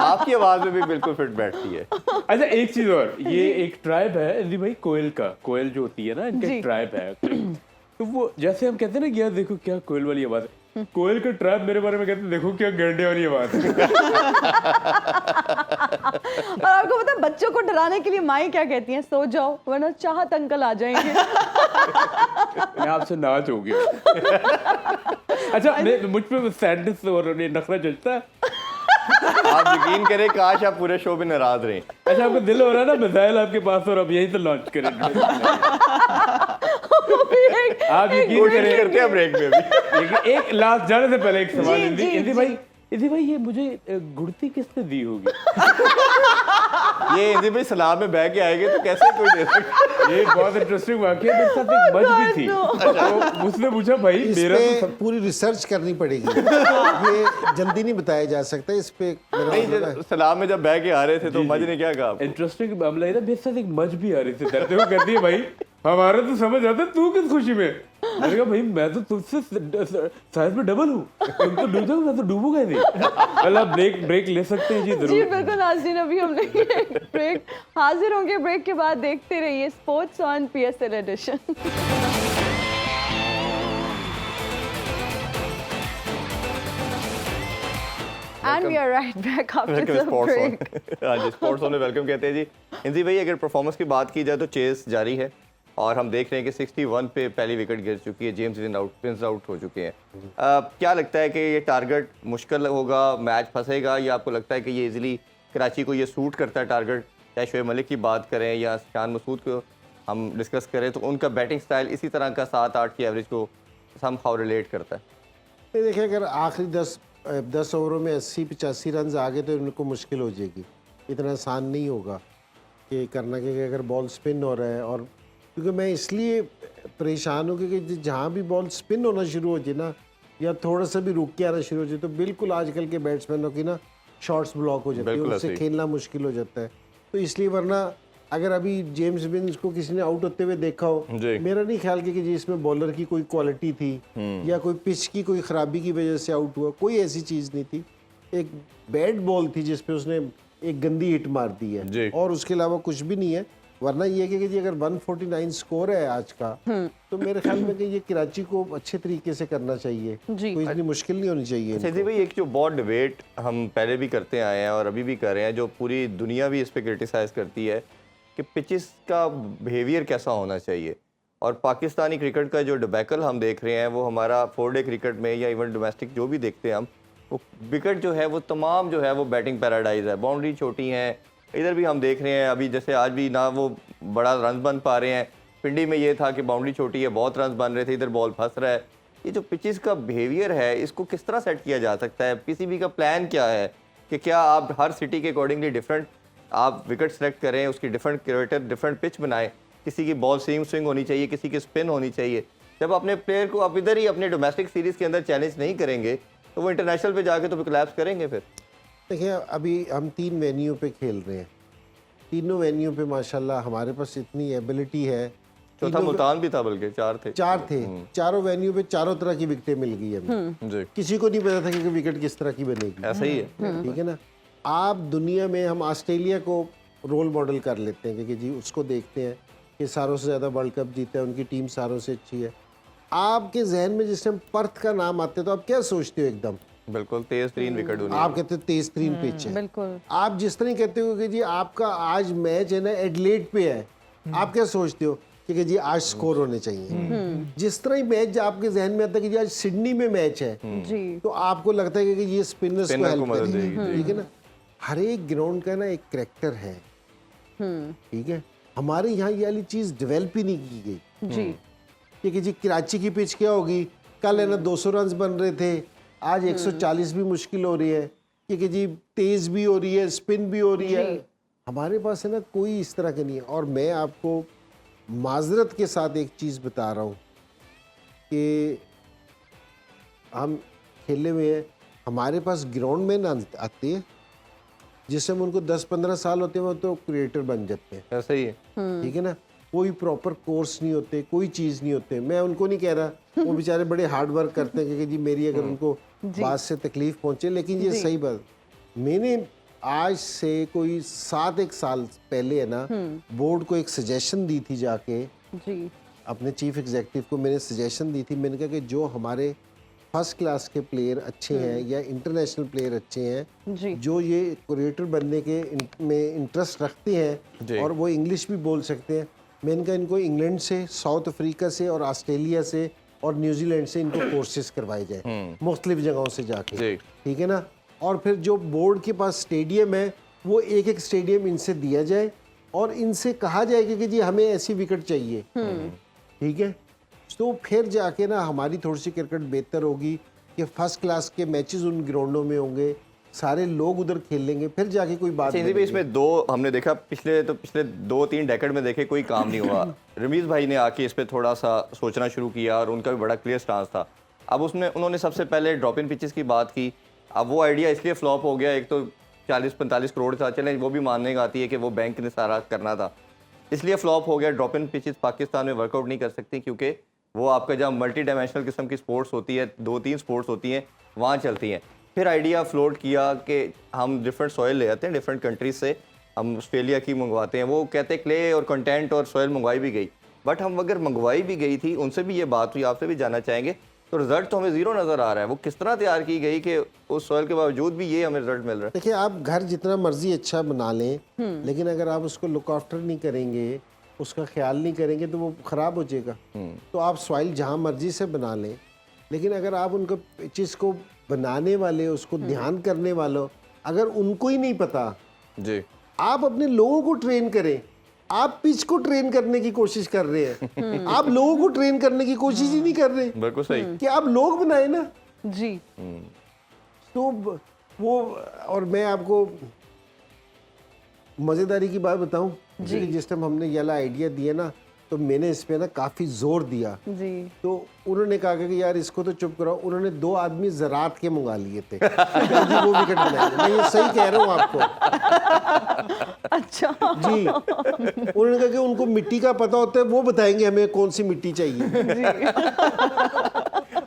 आपकी आवाज में भी बिल्कुल फिट बैठती है। अच्छा एक चीज और, ये एक ट्राइब है जी भाई, कोयल का, कोयल जो होती है ना इनका जी। एक ट्राइब है। तो वो जैसे हम कहते हैं ना कि यार देखो क्या कोयल वाली आवाज है, कोयल का ट्राइब मेरे बारे में कहते हैं देखो क्या गैंडे वाली आवाज है। और आपको पता है बच्चों को डराने के लिए माएँ क्या कहती हैं? सो जाओ वरना चाहत अंकल आ जाएंगे। मैं आपसे नाच हो गया। अच्छा मुझ पे सैडनेस और नखरा चलता है। आप यकीन करें काश आप पूरे शो में नाराज रहे। अच्छा आपको दिल हो रहा है ना मिसाइल आपके पास और अब यहीं से लॉन्च करेंगे। आप यकीन कोशिश करें, करते हैं ब्रेक में अभी। लेकिन एक लास्ट जाने से पहले एक सवाल, जी, जी, इंदी भाई ये मुझे गुड़ती किसने दी होगी? ये इंदी भाई सलाम में बह के आएंगे तो कैसे कोई दे सकता? ये बहुत इंटरेस्टिंग वाकया, मेरे साथ एक मज भी थी। तो उसने पूछा भाई इस मेरा पे तो सब पूरी रिसर्च करनी पड़ेगी। ये जल्दी नहीं बताया जा सकता इस पे। मेरा नहीं, मतलब है। जब सलाम में जब बह के आ रहे थे तो जी, मज जी। ने क्या कहा? इंटरेस्टिंग मामला है ना, मेरे साथ एक मज भी आ रही थी डरते हुए, कहती है भाई हमारा तो समझ आता है, तू किस खुशी में? मैंने कहा भाई मैं तो तुझसे साइज में डबल हूँ, तुम तो डूब जाओ, मैं तो डूबूंगा ही नहीं। चल आप ब्रेक ले सकते हैं जी जी जरूर। बिल्कुल नाज़रीन, अभी हमने ब्रेक हाजिर होंगे। ब्रेक के बाद देखते रहिए sports on PSL edition. And we are right back after the sports break. हाँ जी, स्पोर्ट्स ऑन में वेलकम कहते हैं जी। इंदी भाई अगर परफॉर्मेंस की बात की जाए तो चेस जारी है और हम देख रहे हैं कि 61 पे पहली विकेट गिर चुकी है, जेम्स विंस आउट हो चुके हैं। क्या लगता है कि ये टारगेट मुश्किल होगा, मैच फंसेगा, या आपको लगता है कि ये इजीली कराची को ये सूट करता है टारगेट? चाहे शोएब मलिक की बात करें या शान मसूद को हम डिस्कस करें तो उनका बैटिंग स्टाइल इसी तरह का 7-8 की एवरेज को समहाउ रिलेट करता है। ये देखिए, अगर आखिरी 10 ओवरों में 80-85 रन आ गए तो इनको मुश्किल हो जाएगी। इतना आसान नहीं होगा कि करना, कि अगर बॉल स्पिन हो रहा है, और क्योंकि मैं इसलिए परेशान हूँ क्योंकि जहाँ भी बॉल स्पिन होना शुरू हो जाए ना, या थोड़ा सा भी रुक के आना शुरू हो जाए, तो बिल्कुल आजकल के बैट्समैनों की ना शॉट्स ब्लॉक हो जाते हैं, बिल्कुल उनसे ऐसे ही। खेलना मुश्किल हो जाता है। तो इसलिए, वरना अगर अभी जेम्स विंस को किसी ने आउट होते हुए देखा हो, जी। मेरा नहीं ख्याल कि जी इसमें बॉलर की कोई क्वालिटी थी या कोई पिच की कोई खराबी की वजह से आउट हुआ, कोई ऐसी चीज़ नहीं थी। एक बैड बॉल थी जिस पे उसने एक गंदी हिट मार दी जी। है, और उसके अलावा कुछ भी नहीं है। वरना ये है कि जी अगर 149 स्कोर है आज का, तो मेरे ख्याल में कि ये कराची को अच्छे तरीके से करना चाहिए, जी। कोई इतनी मुश्किल नहीं होनी चाहिए अच्छा इनको। जी भाई, एक जो बहुत डिबेट हम पहले भी करते आए हैं और अभी भी कर रहे हैं, जो पूरी दुनिया भी इस पे क्रिटिसाइज करती है कि पिचेस का बिहेवियर कैसा होना चाहिए, और पाकिस्तानी क्रिकेट का जो डिबैकल हम देख रहे हैं वो हमारा 4 डे क्रिकेट में या इवन डोमेस्टिक जो भी देखते हैं हम, वो विकेट जो है वो तमाम जो है वो बैटिंग पैराडाइज है, बाउंड्री छोटी हैं। इधर भी हम देख रहे हैं अभी, जैसे आज भी ना वो बड़ा रन बन पा रहे हैं। पिंडी में ये था कि बाउंड्री छोटी है, बहुत रन बन रहे थे, इधर बॉल फंस रहा है। ये जो पिचेस का बिहेवियर है इसको किस तरह सेट किया जा सकता है? पीसीबी का प्लान क्या है कि क्या आप हर सिटी के अकॉर्डिंगली डिफरेंट आप विकेट सेलेक्ट करें, उसकी डिफरेंट क्रिएटर डिफरेंट पिच बनाएं, किसी की बॉल सीम स्विंग होनी चाहिए, किसी की स्पिन होनी चाहिए। जब अपने प्लेयर को आप इधर ही अपने डोमेस्टिक सीरीज़ के अंदर चैलेंज नहीं करेंगे तो वो इंटरनेशनल पे जाके तो कोलैप्स करेंगे फिर। देखिए, अभी हम 3 वेन्यू पे खेल रहे हैं, तीनों वेन्यू पे माशाल्लाह हमारे पास इतनी एबिलिटी है। चौथा तीनों मुल्तान भी था, बल्कि 4 थे। 4 थे, चारों वेन्यू पे चारों तरह की विकेटें मिल गई हमें। जी, किसी को नहीं पता था कि विकेट किस तरह की बनेगी। ऐसा ही है। ठीक है ना। आप दुनिया में हम ऑस्ट्रेलिया को रोल मॉडल कर लेते हैं कि जी उसको देखते हैं, कि सारों से ज़्यादा वर्ल्ड कप जीता है, उनकी टीम सारों से अच्छी है। आपके जहन में जिस टाइम पर्थ का नाम आता है तो आप क्या सोचते हो? एकदम बिल्कुल तेज तरीन विकेट दुनिया आप कहते हो तेज तरीन पिच है। बिल्कुल आप जिस तरह कहते हो कि जी आपका आज मैच है ना एडलेड पे है, आप क्या सोचते हो कि जी आज स्कोर होने चाहिए। जिस तरह ही मैच आपके जहन में आता है कि जी आज सिडनी में मैच है, जी तो आपको लगता है कि ये स्पिनर्स को स्पिनर को हेल्प मदद करेगी, देगी, ठीक है ना। हर एक ग्राउंड का ना एक करैक्टर है, ठीक है। हमारे यहाँ ये वाली चीज़ डेवलप ही नहीं की गई जी कि जी कराची की पिच क्या होगी, कल है ना 200 रन बन रहे थे, आज 140 भी मुश्किल हो रही है, कि जी तेज भी हो रही है, स्पिन भी हो रही है। हमारे पास है ना कोई इस तरह का नहीं है। और मैं आपको माजरत के साथ एक चीज़ बता रहा हूँ कि हम खेले हुए हैं, हमारे पास ग्राउंड में ना आते हैं, जिस समय उनको 10-15 साल होते हैं वो तो क्रिएटर बन जाते हैं, ऐसा ही है। ठीक है ना। कोई प्रॉपर कोर्स नहीं होते, कोई चीज़ नहीं होते। मैं उनको नहीं कह रहा, वो बेचारे बड़े हार्ड वर्क करते हैं कि जी मेरी अगर उनको बात से तकलीफ पहुंचे, लेकिन ये सही बात, मैंने आज से कोई 7-1 साल पहले है ना बोर्ड को एक सजेशन दी थी, जाके जी अपने चीफ एग्जीक्यूटिव को मैंने सजेशन दी थी। मैंने कहा कि जो हमारे फर्स्ट क्लास के प्लेयर अच्छे हैं या इंटरनेशनल प्लेयर अच्छे हैं, जी जो ये क्रिएटर बनने के में इंटरेस्ट रखते हैं और वो इंग्लिश भी बोल सकते हैं, मैंने कहा इनको इंग्लैंड से, साउथ अफ्रीका से और ऑस्ट्रेलिया से और न्यूजीलैंड से इनको कोर्सेज करवाए जाए मुख्तलिफ जगहों से जाके, ठीक है ना। और फिर जो बोर्ड के पास स्टेडियम है वो एक एक स्टेडियम इनसे दिया जाए और इनसे कहा जाएगा कि जी हमें ऐसी विकेट चाहिए, ठीक है। तो फिर जाके ना हमारी थोड़ी सी क्रिकेट बेहतर होगी कि फर्स्ट क्लास के मैचेस उन ग्राउंडों में होंगे, सारे लोग उधर खेलेंगे, फिर जाके कोई बात चेंजी भी इसमें दो हमने देखा पिछले 2-3 डेकेड में देखे कोई काम नहीं हुआ। रमीज भाई ने आके इस पे थोड़ा सा सोचना शुरू किया और उनका भी बड़ा क्लियर स्टांस था। अब उन्होंने सबसे पहले ड्रॉप इन पिचेस की बात की। अब वो आइडिया इसलिए फ्लॉप हो गया, एक तो 40-45 करोड़ था, चलें वो भी मानने का आती है कि वो बैंक ने सारा करना था, इसलिए फ्लॉप हो गया। ड्रॉप इन पिचेस पाकिस्तान में वर्कआउट नहीं कर सकती क्योंकि वो आपका जब मल्टी डायमेंशनल किस्म की स्पोर्ट्स होती है, 2-3 स्पोर्ट्स होती हैं, वहाँ चलती हैं। फिर आइडिया फ्लोट किया कि हम डिफरेंट सॉइल ले आते हैं डिफरेंट कंट्रीज से, हम ऑस्ट्रेलिया की मंगवाते हैं। वो कहते हैं क्ले और कंटेंट और सॉइल मंगवाई भी गई, बट हम अगर मंगवाई भी गई थी, उनसे भी ये बात हुई, आपसे भी जानना चाहेंगे, तो रिजल्ट तो हमें ज़ीरो नज़र आ रहा है। वो किस तरह तैयार की गई कि उस सॉइल के बावजूद भी ये हमें रिजल्ट मिल रहा है? देखिए, आप घर जितना मर्जी अच्छा बना लें, लेकिन अगर आप उसको लुक आफ्टर नहीं करेंगे, उसका ख्याल नहीं करेंगे, तो वो ख़राब हो जाएगा। तो आप सॉइल जहाँ मर्जी से बना लें, लेकिन अगर आप उनको पिचेस को बनाने वाले, उसको ध्यान करने वालों, अगर उनको ही नहीं पता, जी, आप अपने लोगों को ट्रेन करें। आप पिच को ट्रेन करने की कोशिश कर रहे हैं, आप लोगों को ट्रेन करने की कोशिश ही नहीं कर रहे बिल्कुल सही। कि आप लोग बनाए ना। जी तो वो, और मैं आपको मज़ेदारी की बात बताऊं कि जिस टाइम हमने ये वाला आइडिया दिया ना, तो मैंने इस पे ना काफ़ी जोर दिया। जी तो उन्होंने कहा कि यार इसको तो चुप कराओ। उन्होंने 2 आदमी ज़रात के मंगा लिए थे कि वो विकेट बनाएंगे। मैं ये सही कह रहा हूँ आपको। अच्छा जी, उन्होंने कहा कि उनको मिट्टी का पता होता है, वो बताएंगे हमें कौन सी मिट्टी चाहिए।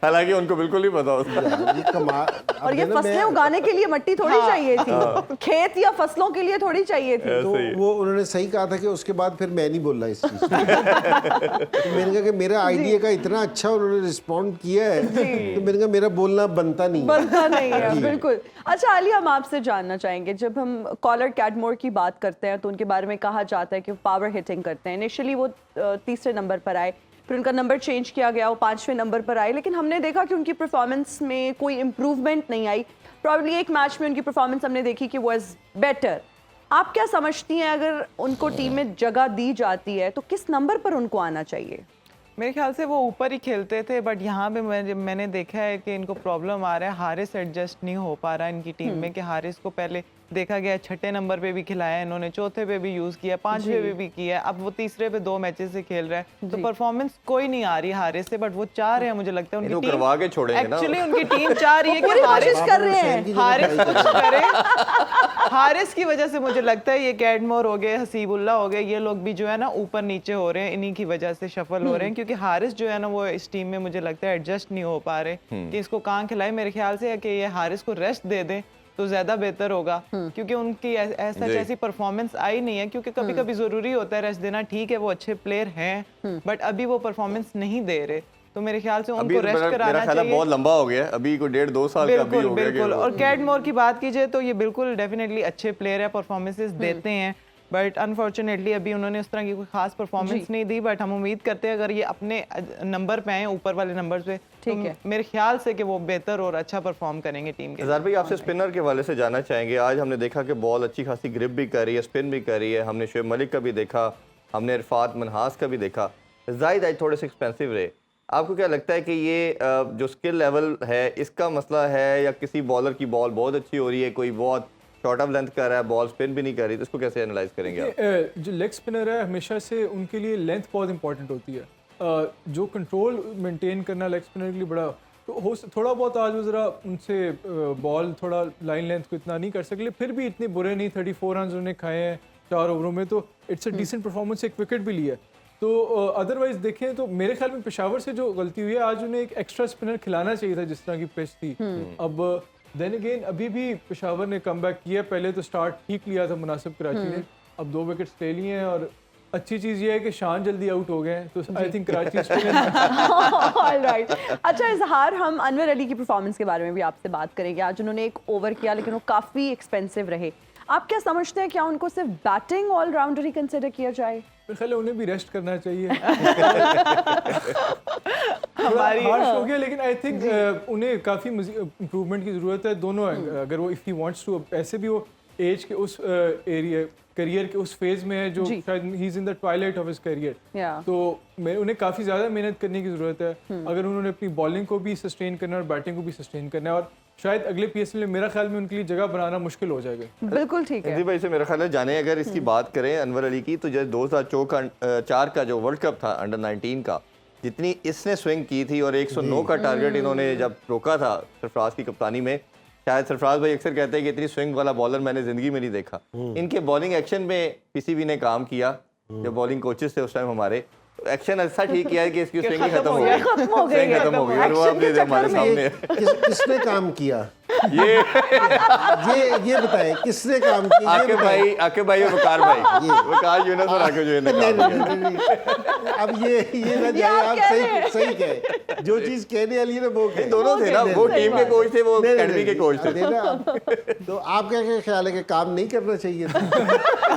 हालांकि उनको बिल्कुल नहीं पता होता। ये कमाल। और ये फसलें उगाने के लिए मिट्टी थोड़ी चाहिए थी, खेत या फसलों के लिए थोड़ी चाहिए थी। तो वो उन्होंने सही कहा था कि उसके बाद फिर मैं नहीं बोल रहा इस चीज़ तो मैंने कहा कि मेरा आइडिया का इतना अच्छा उन्होंने रिस्पॉन्ड किया है, तो मैंने कहा मेरा बोलना बनता नहीं है। बनता नहीं है, बिल्कुल। अच्छा आलिया, हम आपसे जानना चाहेंगे, जब हम कॉलर कैटमोर की बात करते हैं तो उनके बारे में कहा जाता है कि पावर हिटिंग करते हैं। इनिशियली वो 3रे नंबर पर आए, फिर उनका नंबर चेंज किया गया, वो 5वें नंबर पर आए, लेकिन हमने देखा कि उनकी परफॉर्मेंस में कोई इम्प्रूवमेंट नहीं आई। प्रॉब्ली एक मैच में उनकी परफॉर्मेंस हमने देखी कि वो इज़ बेटर। आप क्या समझती हैं, अगर उनको टीम में जगह दी जाती है तो किस नंबर पर उनको आना चाहिए? मेरे ख्याल से वो ऊपर ही खेलते थे, बट यहाँ पे मैंने देखा है कि इनको प्रॉब्लम आ रहा है, हारिस एडजस्ट नहीं हो पा रहा है इनकी टीम में। कि हारिस को पहले देखा गया 6ठे नंबर पे भी खिलाया इन्होंने, 4थे पे भी यूज किया, 5वें पे भी किया, अब वो 3रे पे 2 मैचेस से खेल रहा है, तो परफॉर्मेंस कोई नहीं आ रही हारिस से। बट वो चाह रहे हैं, मुझे लगता है उनकी करवा के छोड़ेंगे ना। एक्चुअली उनकी टीम चाह रही है कि पूरी हारिस कोशिश कर रहे हैं, हारिस कुछ करे। हारिस की वजह से मुझे लगता है ये कैटमोर हो गए, हसीबुल्ला हो गए, ये लोग भी जो है ना ऊपर नीचे हो रहे हैं, इन्हीं की वजह से शफल हो रहे हैं। क्योंकि हारिस जो है ना वो इस टीम में मुझे लगता है एडजस्ट नहीं हो पा रहे कि इसको कहाँ खिलाए। मेरे ख्याल से कि ये हारिस को रेस्ट दे दें तो ज्यादा बेहतर होगा, क्योंकि उनकी ऐसा जी। ऐसी परफॉर्मेंस आई नहीं है, क्योंकि कभी कभी जरूरी होता है रेस्ट देना। ठीक है वो अच्छे प्लेयर हैं बट अभी वो परफॉर्मेंस नहीं दे रहे, तो मेरे ख्याल से अभी उनको रेस्ट मेरा कराना ख्याल है चाहिए। बहुत लंबा हो गया है, अभी कोई 1.5-2 साल का भी बिल्कुल हो गया कि बिल्कुल। वो- और कैडमोर की बात कीजिए तो ये बिल्कुल डेफिनेटली अच्छे प्लेयर है, परफॉर्मेंसेस देते हैं, बट अनफॉर्चुनेटली अभी उन्होंने उस तरह की कोई खास परफॉर्मेंस नहीं दी। बट हम उम्मीद करते हैं अगर ये अपने नंबर पे आए, ऊपर वाले नंबर पे, ठीक तो है। मेरे ख्याल से कि वो बेहतर और अच्छा परफॉर्म करेंगे टीम के। ज़ाहिर भाई आपसे स्पिनर के हवाले से जानना चाहेंगे। आज हमने देखा कि बॉल अच्छी खासी ग्रिप भी कर रही है, स्पिन भी कर रही है। हमने शुएब मलिक का भी देखा, हमने इरफात मनहास का भी देखा। जाहिद आज थोड़े से एक्सपेंसिव रहे। आपको क्या लगता है कि ये जो स्किल लेवल है इसका मसला है, या किसी बॉलर की बॉल बहुत अच्छी हो रही है, कोई बहुत शॉर्ट ऑफ लेंथ कर रहा है, बॉल स्पिन भी नहीं कर रही, तो इसको कैसे एनालाइज करेंगे आप? जो लेग स्पिनर है हमेशा से उनके लिए लेंथ बहुत इंपॉर्टेंट होती है। जो कंट्रोल मेंटेन करना लेग स्पिनर के लिए बड़ा तो हो थोड़ा बहुत आज वो ज़रा उनसे बॉल थोड़ा लाइन लेंथ को इतना नहीं कर सके, फिर भी इतने बुरे नहीं। 34 रन उन्होंने खाए हैं 4 ओवरों में, तो इट्स अ डिसेंट परफॉर्मेंस। एक विकेट भी लिया। तो अदरवाइज देखें तो मेरे ख्याल में पेशावर से जो गलती हुई है, आज उन्हें एक एक्स्ट्रा स्पिनर खिलाना चाहिए था जिस तरह की पिच थी। अब देन अगेन अभी भी पेशावर ने कम बैक किया। पहले तो स्टार्ट ठीक लिया था मुनासिब कराची ने, अब 2 विकेट्स ले लिए हैं। और अच्छी चीज़ ये है कि शान जल्दी आउट हो गए हैं, तो आई थिंक कराची ऑलराइट। अच्छा इजहार, हम अनवर अली की परफॉर्मेंस के बारे में भी आपसे बात करेंगे। आज उन्होंने एक ओवर किया लेकिन वो काफ़ी एक्सपेंसिव रहे। आप क्या समझते हैं, क्या उनको सिर्फ बैटिंग ऑलराउंडर ही कंसिडर किया जाए? मेरे ख्याल है उन्हें भी रेस्ट करना चाहिए। हमारी हार्श हो गया, लेकिन आई थिंक उन्हें काफ़ी इम्प्रूवमेंट की ज़रूरत है। दोनों अगर वो इफ़ ही वांट्स टू, ऐसे भी वो एज के उस एरिया करियर के उस फेज में है जो जी। शायद he is in the Twilight of his career. Yeah. तो उन्हें काफ़ी ज़्यादा मेहनत करने की ज़रूरत है अगर उन्होंने अपनी बॉलिंग को भी सस्टेन करना है और बैटिंग को भी सस्टेन करना है। और शायद अगले पीएसएल में मेरा ख्याल में उनके लिए जगह बनाना मुश्किल हो जाएगा। बिल्कुल ठीक है। जी भाई से मेरा ख्याल है जाने अगर इसकी बात करें अनवर अली की, तो जैसे 2004 का जो वर्ल्ड कप था अंडर 19 का, जितनी इसने स्विंग की थी और 109 का टारगेट इन्होंने जब रोका था सरफराज की कप्तानी में, शायद सरफराज भाई अक्सर कहते हैं कि इतनी स्विंग वाला बॉलर मैंने जिंदगी में नहीं देखा। इनके बॉलिंग एक्शन में पीसीबी ने काम किया, जो बॉलिंग कोचेस थे उस टाइम हमारे, एक्शन ऐसा ठीक किया है कि इसकी स्विंग ही खत्म हो गई। खत्म हो गई स्विंग है। खत्म हो गई और वो Action अब के ये हमारे चक्कर में। सामने है। किसने काम किया ये ये बताएं, किसने काम किया? ये बताएं। आके भाई और वकार भाई, वकार यूनुस और आके जो इन्हें नहीं, काम नहीं, किया। नहीं, नहीं। अब ये ना जाए, आप आप कह रहे हैं। सही कहे, जो चीज कहने वाली है ना वो कहे। दोनों थे ना, वो टीम के कोच थे, वो नहीं, नहीं, अकेडमी के कोच थे। नहीं, ना, तो आपका क्या ख्याल है कि काम नहीं करना चाहिए था?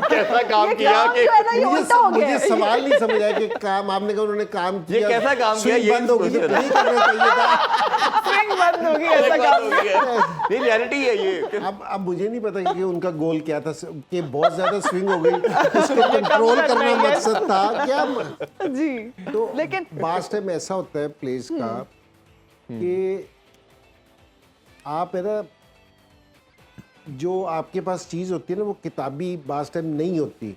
कैसा काम ये किया काम कि जो है ना ये उल्टा हो गया मुझे है। सवाल नहीं समझ आया कि काम आपने कहा उन्होंने काम ये किया, कैसा काम किया, स्विंग ये बंद हो गई तो नहीं करना चाहिए था। स्विंग बंद होगी ऐसा काम। नहीं रियलिटी है ये। अब मुझे नहीं पता कि उनका गोल क्या था, कि बहुत ज्यादा स्विंग हो गई, उसको कंट्रोल करना मकसद था क्या? जी तो लेकिन बास्ट टाइम ऐसा होता है प्लेस का कि आप है ना, जो आपके पास चीज होती है ना वो किताबी बास्ट टाइम नहीं होती,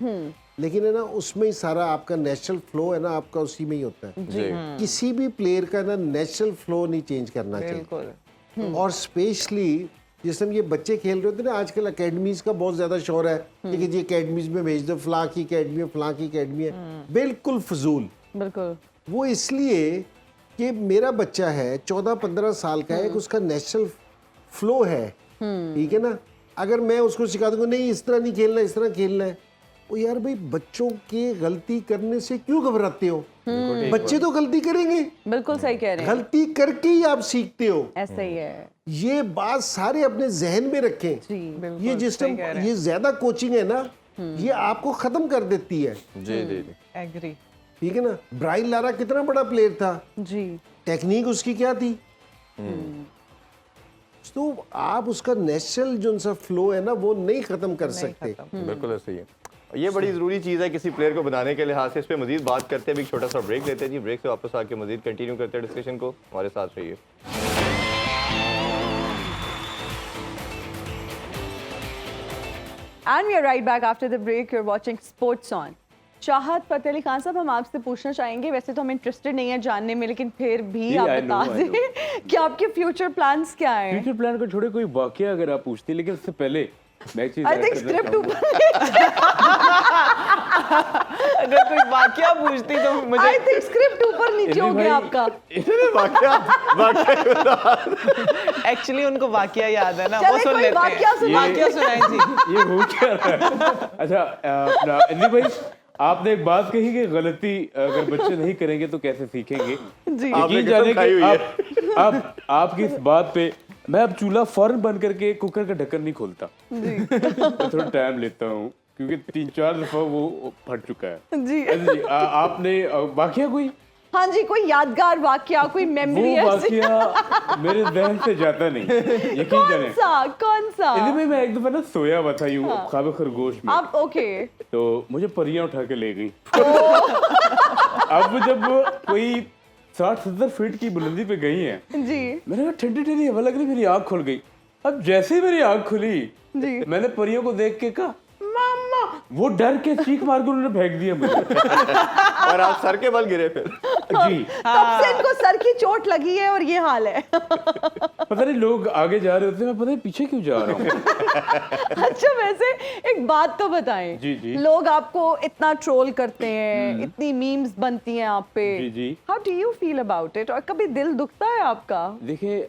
लेकिन है ना उसमें ही सारा आपका नेचुरल फ्लो है ना, आपका उसी में ही होता है। जी किसी भी प्लेयर का ना नेचुरल फ्लो नहीं चेंज करना बिल्कुल। चाहिए। और स्पेशली जिस टाइम ये बच्चे खेल रहे होते हैं ना, आजकल अकेडमीज का बहुत ज्यादा शोर है कि जी अकेडमीज में भेज दो, फलां की अकेडमी है, फलां की अकेडमी है, बिल्कुल फजूल। बिल्कुल वो इसलिए कि मेरा बच्चा है 14-15 साल का है, कि उसका नेचुरल फ्लो है, ठीक है ना। अगर मैं उसको सिखा दूंगा नहीं इस तरह नहीं खेलना, इस तरह खेलना है, ओ यार भाई बच्चों के गलती करने से क्यों घबराते हो? बच्चे तो गलती करेंगे, बिल्कुल सही कह रहे हैं। गलती करके ही आप सीखते हो। ऐसा ही है ये बात सारे अपने जहन में रखें। जी। ये जिस टाइम ये ज्यादा कोचिंग है ना, ये आपको खत्म कर देती है, जी जी जी। एग्री। ठीक है ना। ब्रायन लारा कितना बड़ा प्लेयर था, जी टेक्निक उसकी क्या थी, तो आप उसका नेचुरल जो सा फ्लो है ना वो नहीं खत्म कर सकते। बिल्कुल ऐसे ही है। ये बड़ी ज़रूरी चीज़ है किसी प्लेयर को बनाने के लिहाज से। इस पे मजीद बात करते हैं, अभी एक छोटा सा ब्रेक लेते हैं जी। ब्रेक से वापस आके मजीद कंटिन्यू करते हैं डिस्कशन को, हमारे साथ रहिए। And we are right back after the break. You're watching Sports On. चाहत फतेह अली खान साहब, हम आपसे पूछना चाहेंगे, वैसे तो हम इंटरेस्टेड नहीं है जानने में, लेकिन फिर भी आप I बता know. दें कि आपके फ्यूचर प्लान्स क्या हैं? फ्यूचर प्लान को छोड़े कोई वाकया अगर आप पूछती, लेकिन उससे पहले मैं एक चीज आई ऐड थिंक करना स्क्रिप्ट चाहूंगा। ऊपर अगर कोई वाकया पूछती तो मुझे आई थिंक स्क्रिप्ट ऊपर नीचे हो इन्हें गया भाई- आपका। एक्चुअली उनको वाकया याद है ना, चले वो सुन कोई लेते वाकया हैं। सुनाइए। वाकया सुनाएं जी। ये हो क्या रहा है? अच्छा अपना इंदी भाई, आपने एक बात कही कि गलती अगर बच्चे नहीं करेंगे तो कैसे सीखेंगे। जी। आपने यकीन कसम जाने खाई हुई है। कि आप आपकी इस बात पे मैं अब चूल्हा फौरन बंद करके कुकर का ढक्कन नहीं खोलता। मैं थोड़ा टाइम लेता हूँ क्योंकि 3-4 दफा वो फट चुका है। जी। अच्छा जी, आपने वाकया कोई हाँ जी, कोई यादगार वाकया, कोई मेमोरी वो ऐसी? वाकया मेरे जहन से जाता नहीं, यकीन कौन जाने। सा, कौन सा? इंदी भाई, मैं एक दफा ना सोया हुआ था यूं ख्वाब खरगोश में, आप ओके? तो मुझे परियां उठा के ले गई। अब जब कोई 60-70 फीट की बुलंदी पे गई हैं, जी मैंने कहा ठंडी ठंडी हवा लग रही, मेरी आंख खुल गई। अब जैसे ही मेरी आंख खुली, जी। मैंने परियों को देख के कहा मामा, वो डर के चीख मार के उन्होंने फेंक दिया मुझे। और आप सर के बल गिरे फिर। जी, तब से इनको सर की चोट लगी है और ये हाल है। पता नहीं लोग आगे जा रहे होते हैं, मैं पता नहीं पीछे क्यों जा रहा हूँ। अच्छा, वैसे एक बात तो बताएं। जी, जी। लोग आपको इतना ट्रोल करते हैं, इतनी मीम्स बनती हैं आप पे। जी, जी। How do you feel about it? और कभी दिल दुखता है आपका? देखिए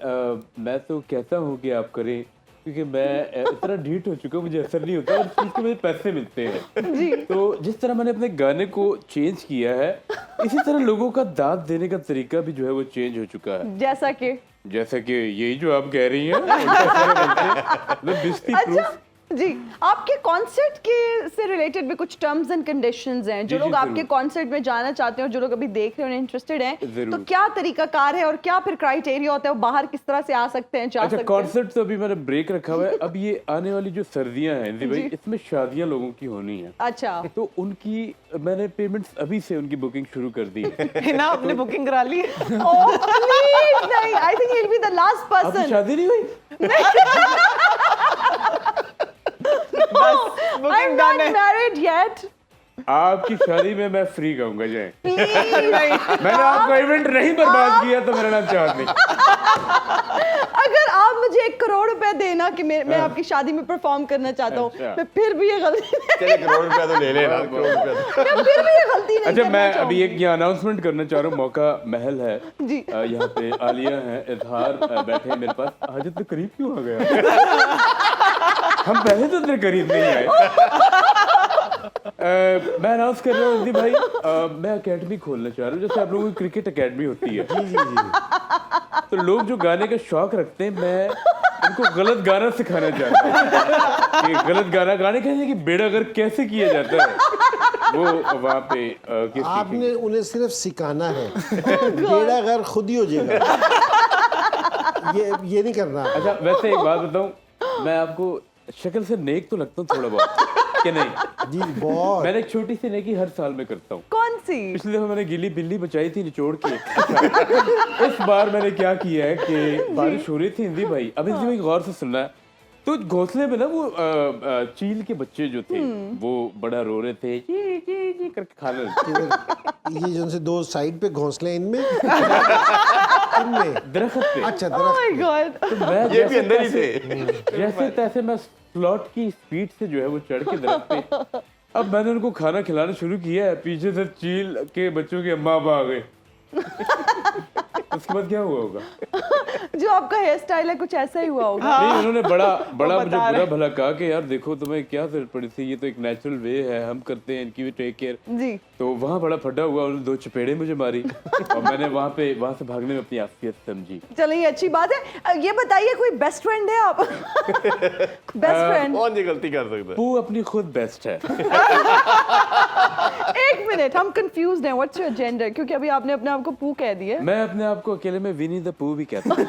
मैं तो कहता हूँ कि आप करें, क्योंकि मैं इतना ढीठ हो चुका हूँ, मुझे असर नहीं होता और इस चीज़ के मुझे पैसे मिलते हैं। जी। तो जिस तरह मैंने अपने गाने को चेंज किया है, इसी तरह लोगों का दाद देने का तरीका भी जो है वो चेंज हो चुका है। जैसा कि जैसा कि यही जो आप कह रही हैं, उनका सारे बनते हैं। मतलब बिस्ती अच्छा proof। जी, आपके कॉन्सर्ट के से रिलेटेड भी कुछ टर्म्स एंड कंडीशंस हैं जो जी, जी, लोग आपके जरूर। कॉन्सर्ट में जाना चाहते हैं और जो लोग अभी देख रहे हैं, उन्हें इंटरेस्टेड हैं, जरूर। तो क्या तरीकाकार है और क्या फिर क्राइटेरिया होता है, वो बाहर किस तरह से आ सकते हैं, जा अच्छा, सकते हैं? कॉन्सर्ट तो अभी मैंने ब्रेक रखा हुआ है। अब ये आने वाली जो सर्दियां हैं इंदी भाई, जी। इसमें शादियां लोगों की होनी है, अच्छा, तो उनकी मैंने पेमेंट्स अभी से उनकी बुकिंग शुरू कर दी है। हिना आपने बुकिंग करा ली? ओह प्लीज नहीं, I think he will be the last आपकी पर्सन। शादी नहीं हुई? I am booking not done है। Married yet. आपकी शादी में मैं फ्री गाऊंगा, जाए। प्लीज, मैंने आपका इवेंट नहीं बर्बाद किया तो मेरा नाम चाहत नहीं। अगर आप मुझे 1 करोड़ रुपए देना कि मैं आपकी शादी में परफॉर्म करना चाहता हूँ, अच्छा। मैं फिर भी ये गलती चलिए करोड़ रुपया तो ले लेना, करोड़ रुपया तो। मैं फिर भी ये गलती नहीं अच्छा, करना मैं चाहूंगी। अभी एक ये अनाउंसमेंट करना चाह रहा हूँ। मौका महल है जी। यहाँ पे आलिया है, इजहार बैठे हैं मेरे पास। आज इतने करीब क्यों आ गया? हम पहले तो इतने करीब नहीं आए। मैं अनाउंस कर रहा हूँ इंदी भाई, मैं एकेडमी खोलना चाह रहा हूँ, जैसे आप लोगों की क्रिकेट एकेडमी होती है। तो लोग जो गाने का शौक रखते हैं, मैं उनको गलत गाना सिखाना चाहता हूँ कि गलत गाना गाने कहने की बेड़ागर कैसे किया जाता है, वो वहाँ पे किस आपने उन्हें सिर्फ सिखाना है, बेड़ा घर खुद ही हो जाएगा। ये नहीं करना। अच्छा, वैसे एक बात बताऊँ, मैं आपको शक्ल से नेक तो लगता हूँ थोड़ा बहुत, कि नहीं? जी बहुत। मैंने एक छोटी सी नेकी हर साल में करता हूँ। कौन सी? पिछले दफा मैंने गीली बिल्ली बचाई थी निचोड़ के। इस बार मैंने क्या किया है कि बारिश हो रही थी इंदी भाई, अब इंदी भाई गौर से सुनना है, तो घोंसले में ना वो चील के बच्चे जो थे वो बड़ा रो रहे थे, जी करके खा रहे थे ये जो उनसे 2 साइड पे घोंसले इनमें इनमें दरख्त पे। अच्छा ओह माय दरख्त गॉड। तो मैं ये भी अंदर ही थे। जैसे तैसे मैं स्लॉट की स्पीड से जो है वो चढ़ के दरख्त पे, अब मैंने उनको खाना खिलाना शुरू किया है, पीछे से चील के बच्चों के अम्मा आ गए। उसके बाद क्या हुआ होगा? जो आपका हेयर स्टाइल है कुछ ऐसा ही हुआ होगा। नहीं, उन्होंने बड़ा बता मुझे रहे बुरा भला कहा कि यार देखो तुम्हें क्या जरूरत पड़ी थी, ये तो एक नेचुरल वे है, हम करते हैं, इनकी भी टेक केयर। जी। तो वहाँ बड़ा फटा हुआ, उन्होंने 2 चपेड़े मुझे मारी और मैंने वहाँ से भागने में अपनी आफियत समझी। चलो ये अच्छी बात है। ये बताइए कोई बेस्ट फ्रेंड है आप? Best friend? कौन ये गलती कर सकता है? पू अपनी खुद बेस्ट है। 1 मिनट, हम कंफ्यूज्ड हैं। What's your gender? क्योंकि अभी आपने अपने आप को पू कह दिया। मैं अपने आप को अकेले में विनी द पू भी कहता हूँ।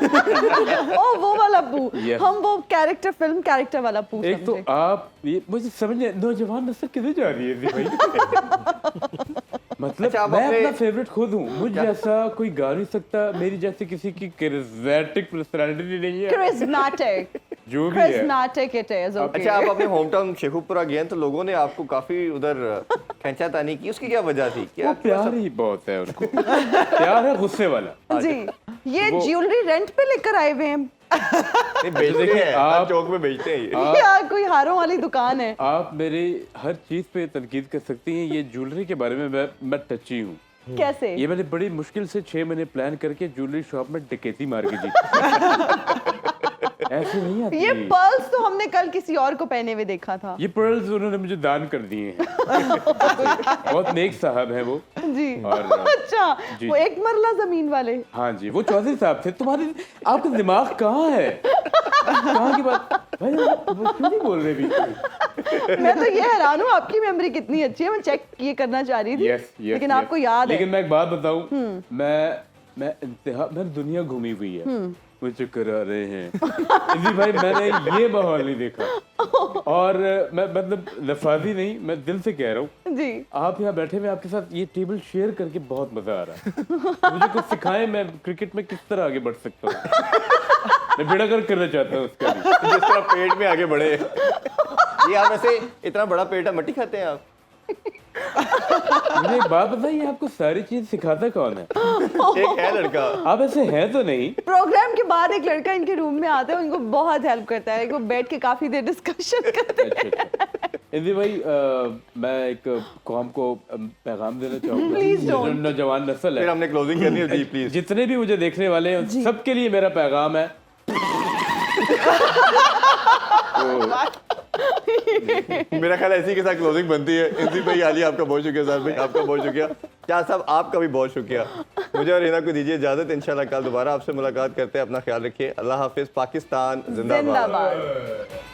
ओ वो वाला पू। Yes. हम वो कैरेक्टर, फिल्म कैरेक्टर वाला पू एक तो समझे। आप ये मुझे समझ नहीं, नौजवान नस्ल किधर जा रही है इंदी भाई? मतलब अच्छा, आप मैं अपने- अपना फेवरेट खुद हूँ, मुझ जैसा कोई गा नहीं सकता, मेरी जैसे किसी की कैरिज्मेटिक पर्सनालिटी नहीं है, Charismatic. जो भी है। Charismatic it is. Okay. अच्छा, आप अपने होम टाउन शेखुपुरा गए तो लोगों ने आपको काफी उधर खींचातानी की, उसकी क्या वजह थी? वो क्या प्यार ही बहुत है उनको। प्यार है गुस्से वाला। जी, ये ज्वेलरी रेंट पे लेकर आए हुए हैं नहीं, बेचते हैं, हर आप- चौक में बेचते हैं ये। या कोई हारों वाली दुकान है? आप मेरे हर चीज पे तनकीद कर सकती हैं, ये ज्वेलरी के बारे में मैं टची हूँ। कैसे? ये मैंने बड़ी मुश्किल से 6 महीने प्लान करके ज्वेलरी शॉप में डकैती मार के जीती। ऐसे नहीं आती ये पर्ल्स तो हमने कल किसी और को पहने हुए देखा था। ये पर्ल्स उन्होंने मुझे दान कर दिए हैं। बहुत नेक साहब हैं वो। जी और अच्छा, जी, वो एक मरला जमीन वाले। हाँ जी, वो चौधरी साहब थे। तुम्हारे आपका दिमाग कहाँ है? कहाँ की बात भाई, आप क्यों नहीं बोल रहे भी? मैं तो ये हैरान हूँ आपकी मेमोरी कितनी अच्छी है। मैं चेक ये करना चाह रही थी। यस यस, लेकिन आपको याद लेकिन है। मैं एक बात बताऊं, मैं इंतहा मैं दुनिया घूमी हुई है, मुझे चक्कर आ रहे हैं। इसी भाई मैंने ये माहौल नहीं देखा। और मैं मतलब लफाजी नहीं, मैं दिल से कह रहा हूँ, जी आप यहाँ बैठे हुए आपके साथ ये टेबल शेयर करके बहुत मजा आ रहा है। मुझे कुछ सिखाएं, मैं क्रिकेट में किस तरह आगे बढ़ सकता हूँ। मैं बेड़ा गर्क करना चाहता हूँ उसका भी। जिस तरह पेट में आगे बढ़े। ये आप वैसे इतना बड़ा पेट है, मट्टी खाते हैं आप? मुझे एक बात बताइए, आपको सारी चीज सिखाता कौन है? एक है लड़का। आप ऐसे हैं तो नहीं? प्रोग्राम के बाद एक लड़का इनके रूम में आता है, उनको बहुत हेल्प करता है। वो बैठ के काफी देर डिस्कशन करते हैं। अच्छा। इंदी भाई, मैं एक कौम को पैगाम देना चाहूंगा। Please don't. जो नौजवान नस्ल फिर है, हमने क्लोजिंग करनी है जी, प्लीज। जितने भी मुझे देखने वाले हैं, सबके लिए मेरा पैगाम है। मेरा ख्याल है इसी के साथ क्लोजिंग बनती है। इंदी भाई, आली आपका बहुत शुक्रिया, साहब भाई आपका बहुत शुक्रिया, क्या साहब आपका भी बहुत शुक्रिया। मुझे और हिना को दीजिए इजाजत। इंशाल्लाह कल दोबारा आपसे मुलाकात करते हैं। अपना ख्याल रखिए। अल्लाह हाफिज। पाकिस्तान जिंदाबाद। जिंदाबाद।